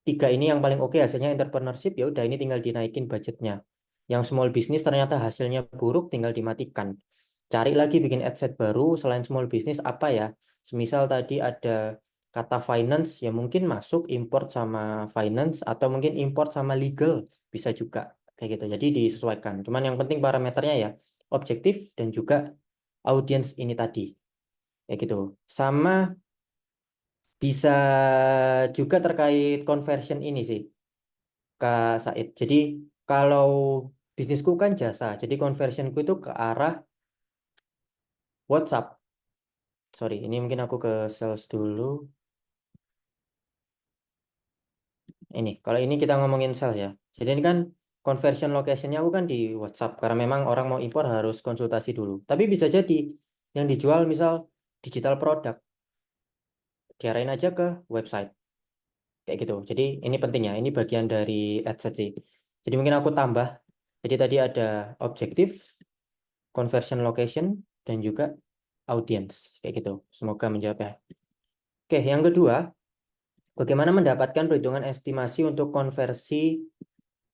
3 ini yang paling oke hasilnya entrepreneurship, ya udah ini tinggal dinaikin budgetnya. Yang small business ternyata hasilnya buruk, tinggal dimatikan. Cari lagi bikin adset baru selain small business apa ya? Semisal tadi ada kata finance, ya mungkin masuk import sama finance atau mungkin import sama legal bisa juga kayak gitu. Jadi disesuaikan. Cuman yang penting parameternya ya objektif dan juga audience ini tadi. Kayak gitu. Sama bisa juga terkait conversion ini sih, Kak Said. Jadi kalau bisnisku kan jasa, jadi conversionku itu ke arah WhatsApp. Sorry, ini mungkin aku ke sales dulu. Ini, kalau ini kita ngomongin sales ya. Jadi ini kan conversion location-nya aku kan di WhatsApp, karena memang orang mau impor harus konsultasi dulu. Tapi bisa jadi yang dijual misal digital produk, diarahin aja ke website. Kayak gitu. Jadi ini penting ya, ini bagian dari adset sih. Jadi mungkin aku tambah. Jadi tadi ada objektif, conversion location, dan juga audience. Kayak gitu. Semoga menjawab ya. Oke, yang kedua, bagaimana mendapatkan perhitungan estimasi untuk konversi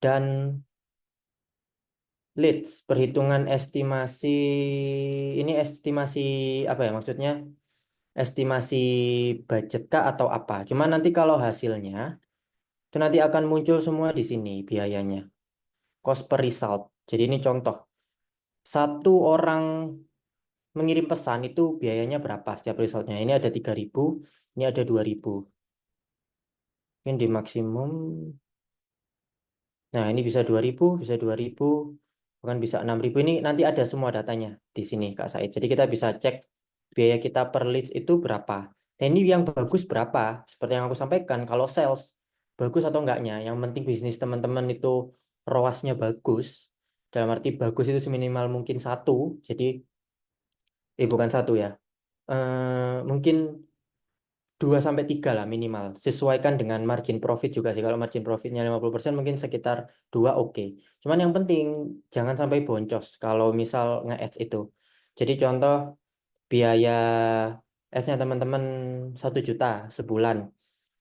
dan leads. Perhitungan estimasi, ini estimasi apa ya maksudnya? Estimasi budget kah atau apa? Cuma nanti kalau hasilnya, itu nanti akan muncul semua di sini biayanya. Cost per result. Jadi ini contoh. Satu orang mengirim pesan itu biayanya berapa setiap resultnya. Ini ada 3.000, ini ada 2.000. Mungkin di maksimum. Nah, ini bisa 2.000, bisa 2.000, bahkan bisa 6.000. Ini nanti ada semua datanya di sini, Kak Said. Jadi kita bisa cek biaya kita per leads itu berapa. Dan ini yang bagus berapa? Seperti yang aku sampaikan, kalau sales, bagus atau enggaknya. Yang penting bisnis teman-teman itu ROAS-nya bagus. Dalam arti bagus itu seminimal mungkin 1. Jadi, bukan 1 ya. Mungkin 2-3 lah minimal. Sesuaikan dengan margin profit juga sih. Kalau margin profitnya 50% mungkin sekitar 2 oke. Cuman yang penting jangan sampai boncos kalau misal nge-ads itu. Jadi contoh biaya ads-nya teman-teman 1 juta sebulan.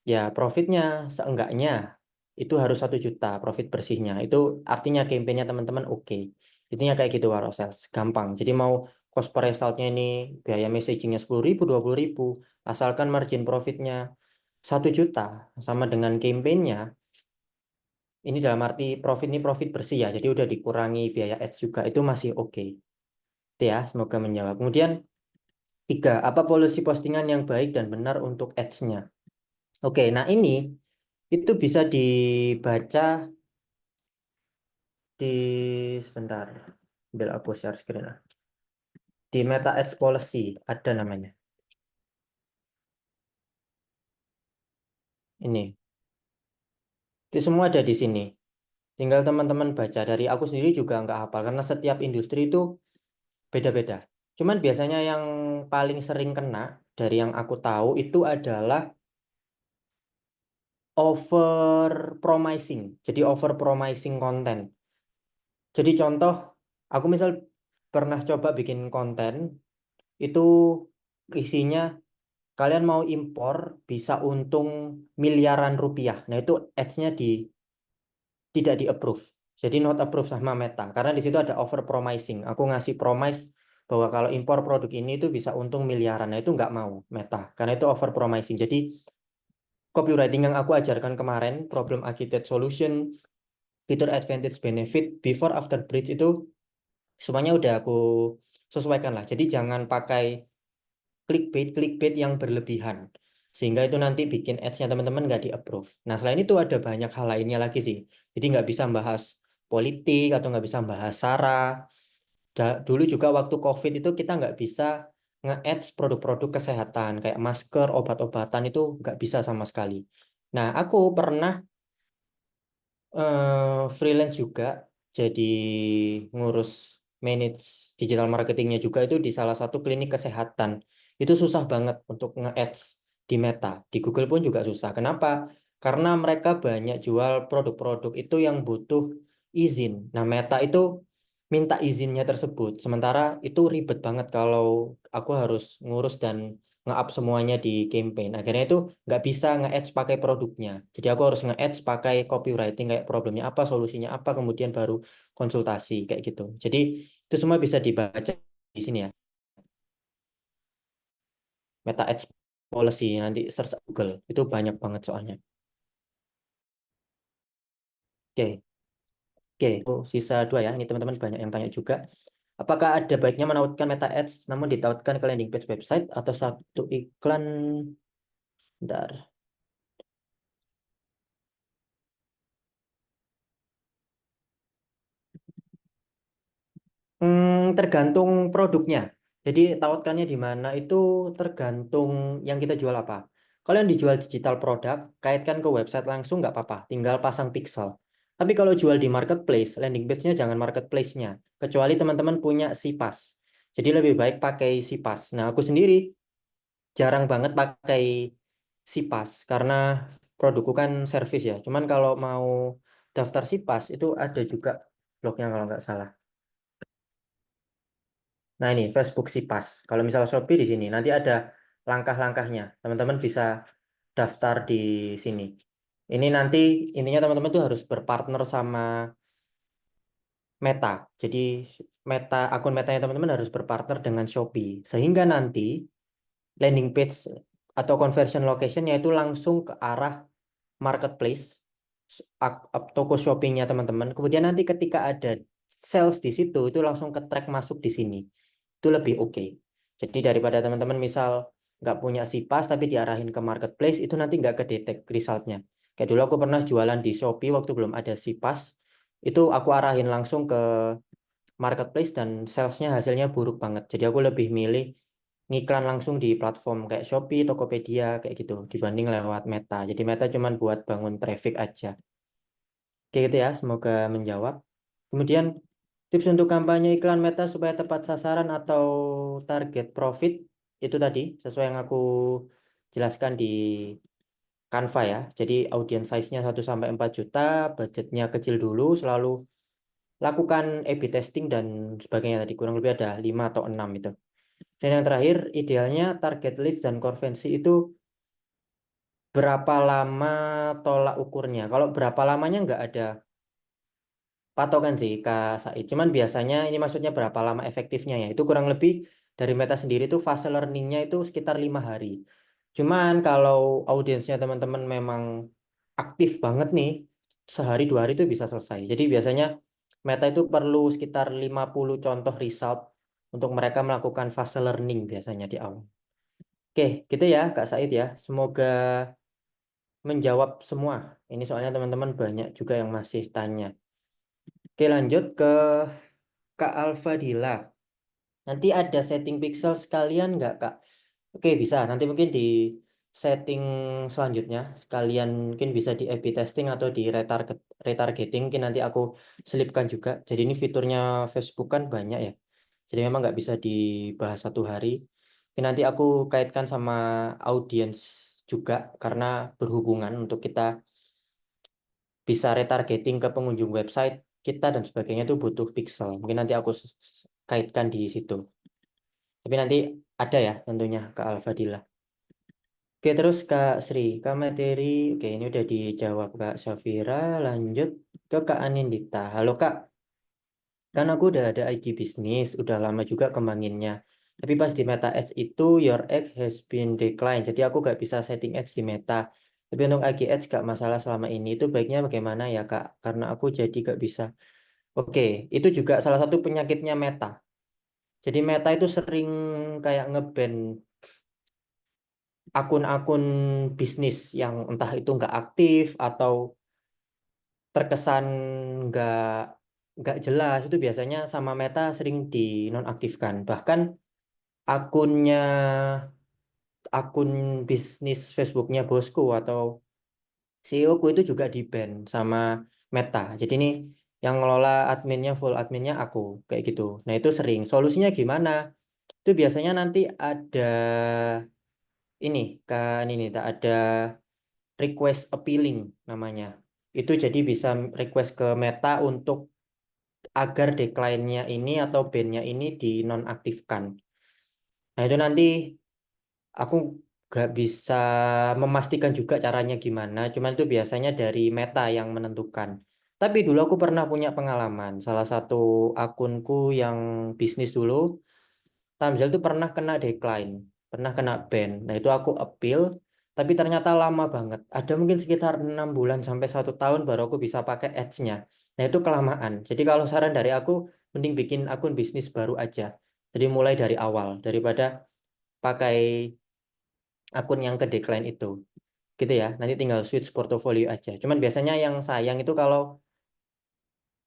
Ya profitnya seenggaknya itu harus 1 juta profit bersihnya. Itu artinya campaign-nya teman-teman oke. Intinya kayak gitu kalau sales. Gampang. Jadi mau cost per result-nya ini biaya messaging-nya 10.000, 20.000. Asalkan margin profitnya 1 juta sama dengan campaign-nya. Ini dalam arti profit ini profit bersih ya. Jadi udah dikurangi biaya ads juga. Itu masih oke. Itu ya, semoga menjawab. Kemudian 3, apa policy postingan yang baik dan benar untuk ads-nya? Oke, nah ini itu bisa dibaca di sebentar. Ambil aku share screen lah. Di Meta Ads Policy ada namanya. Ini. Itu semua ada di sini. Tinggal teman-teman baca. Dari aku sendiri juga nggak hafal karena setiap industri itu beda-beda. Cuman biasanya yang paling sering kena dari yang aku tahu itu adalah over promising. Jadi over promising konten. Jadi contoh, aku misal pernah coba bikin konten itu isinya kalian mau impor bisa untung miliaran rupiah. Nah itu ads-nya tidak di approve. Jadi not approve sama Meta karena di situ ada over promising. Aku ngasih promise bahwa kalau impor produk ini itu bisa untung miliaran. Nah itu nggak mau Meta karena itu over promising. Jadi copywriting yang aku ajarkan kemarin, problem architect solution, fitur advantage benefit, before after bridge itu semuanya udah aku sesuaikan lah. Jadi jangan pakai clickbait yang berlebihan. Sehingga itu nanti bikin ads-nya teman-teman nggak di-approve. Nah, selain itu ada banyak hal lainnya lagi sih. Jadi nggak bisa bahas politik atau nggak bisa bahas SARA. Dulu juga waktu COVID itu kita nggak bisa nge-ads produk-produk kesehatan. Kayak masker, obat-obatan itu nggak bisa sama sekali. Nah, aku pernah freelance juga. Jadi ngurus manage digital marketingnya juga itu di salah satu klinik kesehatan. Itu susah banget untuk nge-ads di Meta. Di Google pun juga susah. Kenapa? Karena mereka banyak jual produk-produk itu yang butuh izin. Nah, Meta itu minta izinnya tersebut. Sementara itu ribet banget kalau aku harus ngurus dan nge-up semuanya di campaign. Akhirnya itu nggak bisa nge-ads pakai produknya. Jadi aku harus nge-ads pakai copywriting kayak problemnya apa, solusinya apa, kemudian baru konsultasi kayak gitu. Jadi itu semua bisa dibaca di sini ya. Meta Ads Policy nanti search Google itu banyak banget soalnya. Oke, oke. Oh, sisa dua ya. Ini teman-teman banyak yang tanya juga. Apakah ada baiknya menautkan Meta Ads namun ditautkan ke landing page website atau satu iklan? Bentar. Tergantung produknya. Jadi tautkannya di mana itu tergantung yang kita jual apa. Kalau yang dijual digital produk, kaitkan ke website langsung nggak apa-apa, tinggal pasang pixel. Tapi kalau jual di marketplace, landing page-nya jangan marketplace-nya, kecuali teman-teman punya CPAS. Jadi lebih baik pakai CPAS. Nah, aku sendiri jarang banget pakai CPAS karena produkku kan service ya. Cuman kalau mau daftar CPAS itu ada juga blognya kalau nggak salah. Nah ini Facebook Sipas. Kalau misal Shopee di sini, nanti ada langkah-langkahnya. Teman-teman bisa daftar di sini. Ini nanti intinya teman-teman tuh harus berpartner sama Meta. Jadi akun Metanya teman-teman harus berpartner dengan Shopee. Sehingga nanti landing page atau conversion location-nya itu langsung ke arah marketplace, toko shoppingnya teman-teman. Kemudian nanti ketika ada sales di situ, itu langsung ke track masuk di sini. Itu lebih oke. Jadi daripada teman-teman misal nggak punya SIPAS tapi diarahin ke marketplace, itu nanti nggak kedetek resultnya. Kayak dulu aku pernah jualan di Shopee waktu belum ada SIPAS, itu aku arahin langsung ke marketplace dan salesnya hasilnya buruk banget. Jadi aku lebih milih ngiklan langsung di platform kayak Shopee, Tokopedia kayak gitu dibanding lewat Meta. Jadi Meta cuman buat bangun traffic aja. Kayak gitu ya, semoga menjawab. Kemudian tips untuk kampanye iklan Meta supaya tepat sasaran atau target profit itu tadi sesuai yang aku jelaskan di Canva ya. Jadi audience size-nya 1 sampai 4 juta, budgetnya kecil dulu, selalu lakukan A/B testing dan sebagainya tadi kurang lebih ada 5 atau 6 itu. Dan yang terakhir, idealnya target leads dan konversi itu berapa lama tolak ukurnya. Kalau berapa lamanya nggak ada patokan sih Kak Said. Cuman biasanya ini maksudnya berapa lama efektifnya ya. Itu kurang lebih dari Meta sendiri itu fase learningnya itu sekitar 5 hari. Cuman kalau audiensnya teman-teman memang aktif banget nih, sehari 2 hari itu bisa selesai. Jadi biasanya Meta itu perlu sekitar 50 contoh result untuk mereka melakukan fase learning biasanya di awal. Oke, gitu ya Kak Said ya. Semoga menjawab semua. Ini soalnya teman-teman banyak juga yang masih tanya. Oke, lanjut ke Kak Alfadila. Nanti ada setting pixel sekalian nggak, Kak? Oke, bisa. Nanti mungkin di setting selanjutnya sekalian mungkin bisa di A/B testing atau di retargeting. Mungkin nanti aku selipkan juga. Jadi ini fiturnya Facebook kan banyak ya. Jadi memang nggak bisa dibahas satu hari. Mungkin nanti aku kaitkan sama audiens juga karena berhubungan untuk kita bisa retargeting ke pengunjung website kita dan sebagainya itu butuh pixel. Mungkin nanti aku kaitkan di situ. Tapi nanti ada ya tentunya ke Alfadila. Oke terus Kak Sri, Kak materi, oke ini udah dijawab Kak Syafira, lanjut ke Kak Anindita. Halo Kak, kan aku udah ada IG bisnis, udah lama juga kembanginnya. Tapi pas di Meta Ads itu your ad has been declined, jadi aku gak bisa setting ads di Meta. Tapi untuk IG Ads gak masalah selama ini, itu baiknya bagaimana ya Kak? Karena aku jadi gak bisa. Oke, itu juga salah satu penyakitnya Meta. Jadi Meta itu sering kayak ngeban akun-akun bisnis yang entah itu nggak aktif atau terkesan nggak nggak jelas itu biasanya sama Meta sering dinonaktifkan. Bahkan akunnya akun bisnis Facebooknya bosku atau CEO ku itu juga di-ban sama Meta. Jadi ini yang ngelola adminnya full adminnya aku kayak gitu. Nah itu sering. Solusinya gimana? Itu biasanya nanti ada ini kan ini tak ada request appealing namanya. Itu jadi bisa request ke Meta untuk agar decline-nya ini atau ban-nya ini dinonaktifkan. Nah, itu nanti aku gak bisa memastikan juga caranya gimana, cuman itu biasanya dari Meta yang menentukan. Tapi dulu aku pernah punya pengalaman, salah satu akunku yang bisnis dulu, Tamzil tuh pernah kena decline, pernah kena ban. Nah itu aku appeal, tapi ternyata lama banget. Ada mungkin sekitar 6 bulan sampai 1 tahun baru aku bisa pakai ads-nya. Nah itu kelamaan. Jadi kalau saran dari aku, mending bikin akun bisnis baru aja. Jadi mulai dari awal, daripada pakai akun yang ke decline itu. Gitu ya, nanti tinggal switch portofolio aja. Cuman biasanya yang sayang itu kalau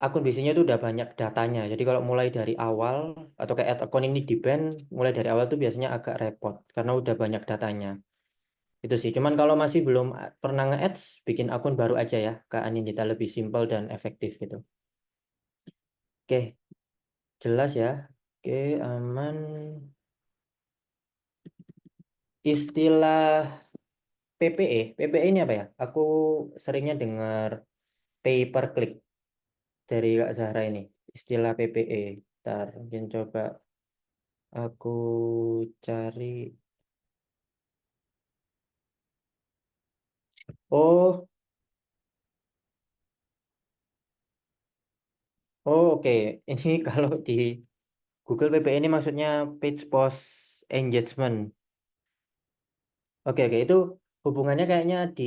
akun bisnisnya itu udah banyak datanya. Jadi kalau mulai dari awal atau kayak akun ini di ban, mulai dari awal tuh biasanya agak repot karena udah banyak datanya. Itu sih. Cuman kalau masih belum pernah nge-ads, bikin akun baru aja ya. Ke Anindita lebih simpel dan efektif gitu. Oke, jelas ya. Oke, aman. Istilah PPE. PPE ini apa ya? Aku seringnya dengar pay per click dari Kak Zahra ini. Istilah PPE. Ntar mungkin coba aku cari. Oh, oh oke. Ini kalau di Google PPE ini maksudnya page post engagement. Oke, oke. Itu hubungannya kayaknya di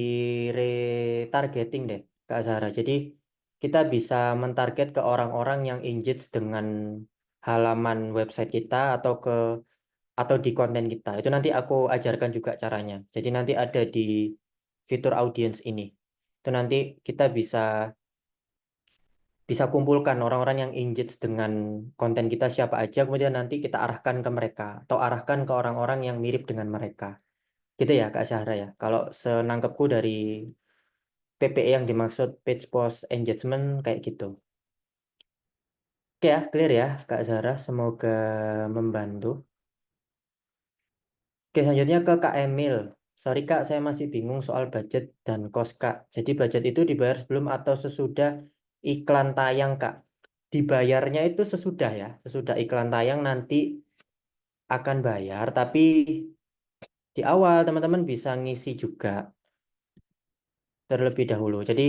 retargeting deh, Kak Zahra. Jadi kita bisa mentarget ke orang-orang yang engage dengan halaman website kita atau di konten kita. Itu nanti aku ajarkan juga caranya. Jadi nanti ada di fitur audience ini. Itu nanti kita bisa bisa kumpulkan orang-orang yang engage dengan konten kita siapa aja, kemudian nanti kita arahkan ke mereka atau arahkan ke orang-orang yang mirip dengan mereka. Gitu ya Kak Syahra ya. Kalau senangkepku dari PPE yang dimaksud page post engagement kayak gitu. Oke ya, clear ya Kak Zahra. Semoga membantu. Oke, selanjutnya ke Kak Emil. Sorry Kak, saya masih bingung soal budget dan cost Kak. Jadi budget itu dibayar sebelum atau sesudah iklan tayang Kak. Dibayarnya itu sesudah ya. Sesudah iklan tayang nanti akan bayar. Tapi di awal teman-teman bisa ngisi juga terlebih dahulu. Jadi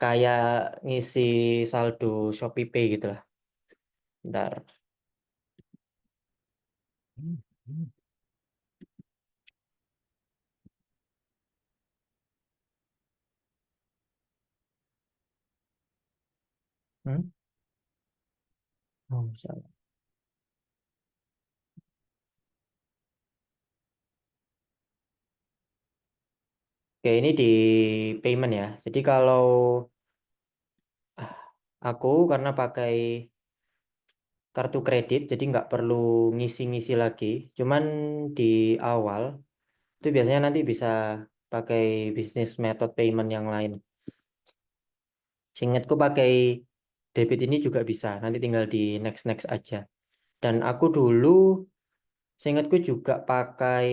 kayak ngisi saldo Shopee Pay gitu lah. Bentar. Hmm? Oh, salah. Oke, ini di payment ya. Jadi kalau ah, aku karena pakai kartu kredit, jadi nggak perlu ngisi-ngisi lagi. Cuman di awal itu biasanya nanti bisa pakai bisnis method payment yang lain. Seingatku pakai debit ini juga bisa. Nanti tinggal di next-next aja. Dan aku dulu, seingatku juga pakai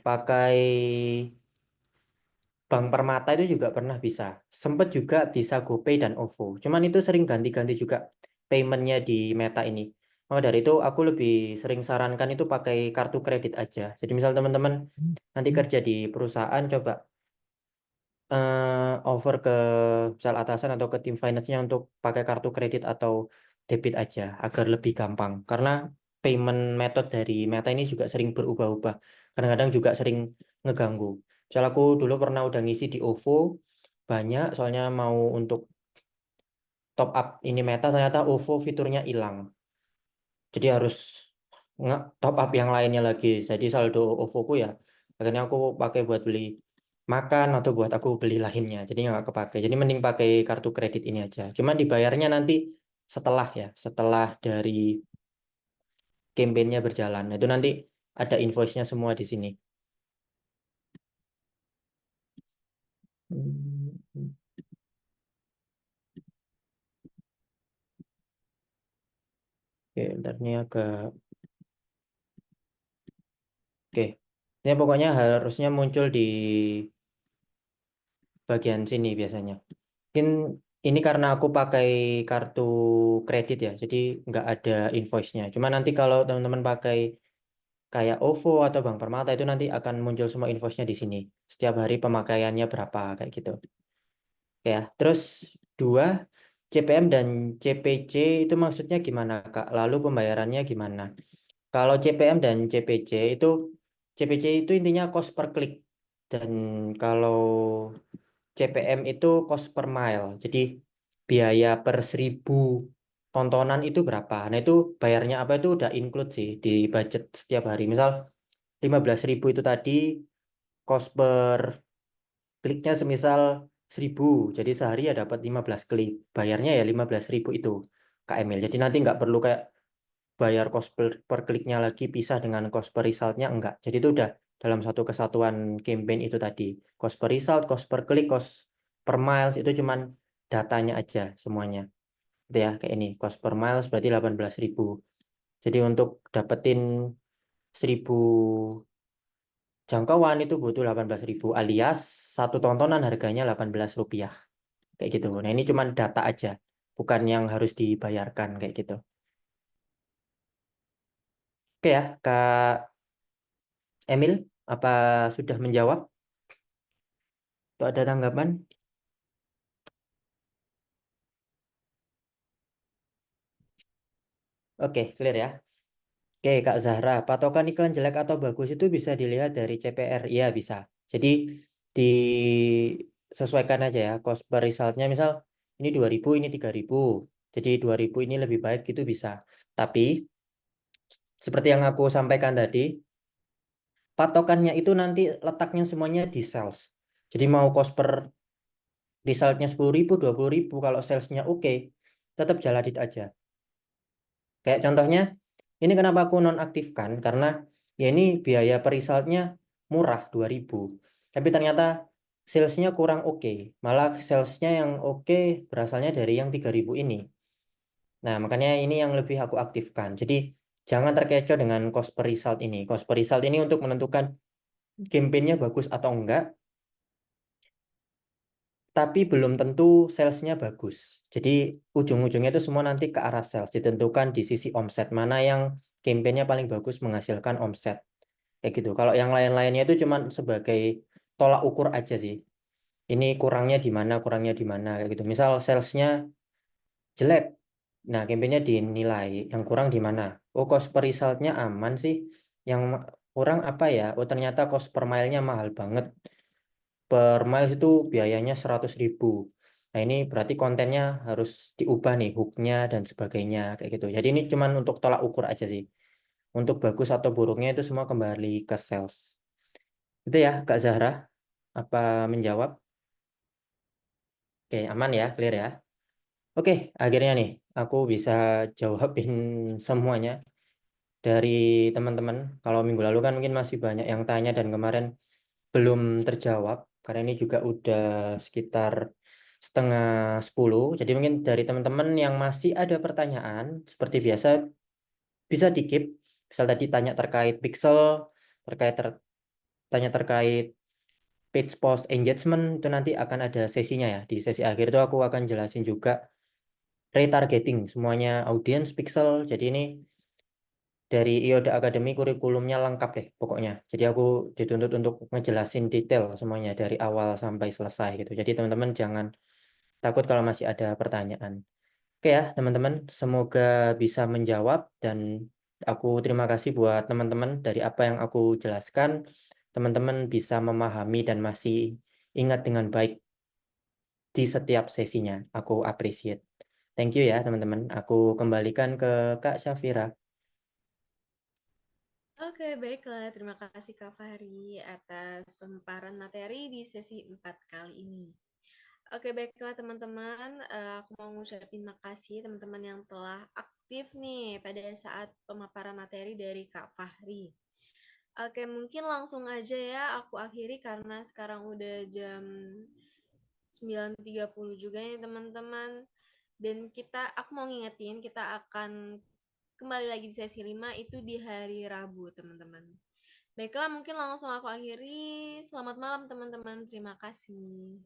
pakai Bank Permata itu juga pernah bisa. Sempet juga bisa GoPay dan OVO. Cuman itu sering ganti-ganti juga paymentnya di Meta ini. Maka dari itu aku lebih sering sarankan itu pakai kartu kredit aja. Jadi misal teman-teman nanti kerja di perusahaan coba over ke misal atasan atau ke tim finance-nya untuk pakai kartu kredit atau debit aja agar lebih gampang. Karena payment method dari Meta ini juga sering berubah-ubah. Kadang-kadang juga sering ngeganggu. Misal aku dulu pernah udah ngisi di OVO banyak soalnya mau untuk top up ini Meta ternyata OVO fiturnya hilang. Jadi harus nge top up yang lainnya lagi. Jadi saldo OVO ku ya akhirnya aku pakai buat beli makan atau buat aku beli lainnya. Jadi nggak kepake. Jadi mending pakai kartu kredit ini aja. Cuman dibayarnya nanti setelah ya, setelah dari campaign-nya berjalan. Nah, itu nanti ada invoice-nya semua di sini. Hmm, Oke, bentar, ini agak Oke. Ini pokoknya harusnya muncul di bagian sini biasanya. Mungkin ini karena aku pakai kartu kredit ya, jadi nggak ada invoice-nya. Cuma nanti kalau teman-teman pakai kayak OVO atau Bank Permata itu nanti akan muncul semua invoice-nya di sini. Setiap hari pemakaiannya berapa kayak gitu. Oke ya. Terus dua, CPM dan CPC itu maksudnya gimana, Kak? Lalu pembayarannya gimana? Kalau CPM dan CPC itu intinya cost per klik. Dan kalau CPM itu cost per mile. Jadi biaya per 1.000 tontonan itu berapa. Nah itu bayarnya apa itu udah include sih di budget setiap hari. Misal 15.000 itu tadi cost per kliknya semisal 1.000. Jadi sehari ya dapat 15 klik. Bayarnya ya 15.000 itu Kak Emil. Jadi nanti nggak perlu kayak bayar cost per kliknya lagi pisah dengan cost per resultnya enggak. Jadi itu udah dalam satu kesatuan campaign itu tadi. Cost per result, cost per klik, cost per miles itu cuman datanya aja semuanya. Itu ya kayak ini. Cost per miles berarti 18.000. Jadi untuk dapetin 1.000 jangkauan itu butuh 18.000 alias satu tontonan harganya Rp18. Kayak gitu. Nah, ini cuman data aja, bukan yang harus dibayarkan kayak gitu. Oke ya, Kak Emil, apa sudah menjawab? Atau ada tanggapan? Oke, clear ya. Oke, Kak Zahra, patokan iklan jelek atau bagus itu bisa dilihat dari CPR. Iya, bisa. Jadi disesuaikan aja ya, cost per resultnya misal ini 2.000, ini 3.000. Jadi 2.000 ini lebih baik itu bisa. Tapi seperti yang aku sampaikan tadi, patokannya itu nanti letaknya semuanya di sales. Jadi mau cost per resultnya 10.000, 20.000, kalau salesnya oke, tetap jaladit aja. Kayak contohnya, ini kenapa aku nonaktifkan, karena ya ini biaya per resultnya murah 2.000. Tapi ternyata salesnya kurang oke. Malah salesnya yang oke berasalnya dari yang 3.000 ini. Nah, makanya ini yang lebih aku aktifkan. Jadi jangan terkecoh dengan cost per result ini. Cost per result ini untuk menentukan campaign-nya bagus atau enggak, tapi belum tentu salesnya bagus. Jadi ujung-ujungnya itu semua nanti ke arah sales, ditentukan di sisi omset mana yang campaign-nya paling bagus menghasilkan omset. Kayak gitu. Kalau yang lain-lainnya itu cuma sebagai tolak ukur aja sih. Ini kurangnya di mana kayak gitu. Misal salesnya jelek, nah campaign-nya dinilai yang kurang di mana. Oh, cost per result-nya aman sih. Yang kurang apa ya? Oh, ternyata cost per mile-nya mahal banget. Per miles itu biayanya 100.000. Nah ini berarti kontennya harus diubah nih, hook-nya dan sebagainya kayak gitu. Jadi ini cuman untuk tolak ukur aja sih. Untuk bagus atau buruknya itu semua kembali ke sales. Itu ya Kak Zahra, apa menjawab? Oke, aman ya, clear ya. Oke, akhirnya nih aku bisa jawabin semuanya dari teman-teman. Kalau minggu lalu kan mungkin masih banyak yang tanya dan kemarin belum terjawab karena ini juga udah sekitar 9:30. Jadi mungkin dari teman-teman yang masih ada pertanyaan seperti biasa bisa di-keep. Misal tadi tanya terkait pixel, terkait tanya terkait page post engagement itu nanti akan ada sesinya ya. Di sesi akhir itu aku akan jelasin juga retargeting semuanya audience pixel. Jadi ini dari IODA Academy kurikulumnya lengkap deh pokoknya. Jadi aku dituntut untuk ngejelasin detail semuanya dari awal sampai selesai gitu. Jadi teman-teman jangan takut kalau masih ada pertanyaan. Oke ya teman-teman, semoga bisa menjawab dan aku terima kasih buat teman-teman dari apa yang aku jelaskan. Teman-teman bisa memahami dan masih ingat dengan baik di setiap sesinya. Aku appreciate. Thank you ya teman-teman. Aku kembalikan ke Kak Syafira. Oke, baiklah. Terima kasih Kak Fahri atas pemaparan materi di sesi 4 kali ini. Oke, baiklah teman-teman. Aku mau ngucapin makasih teman-teman yang telah aktif nih pada saat pemaparan materi dari Kak Fahri. Oke, mungkin langsung aja ya aku akhiri karena sekarang udah jam 9:30 juga nih teman-teman. Dan aku mau ngingetin kita akan kembali lagi di sesi 5 itu di hari Rabu, teman-teman. Baiklah, mungkin langsung aku akhiri. Selamat malam teman-teman. Terima kasih.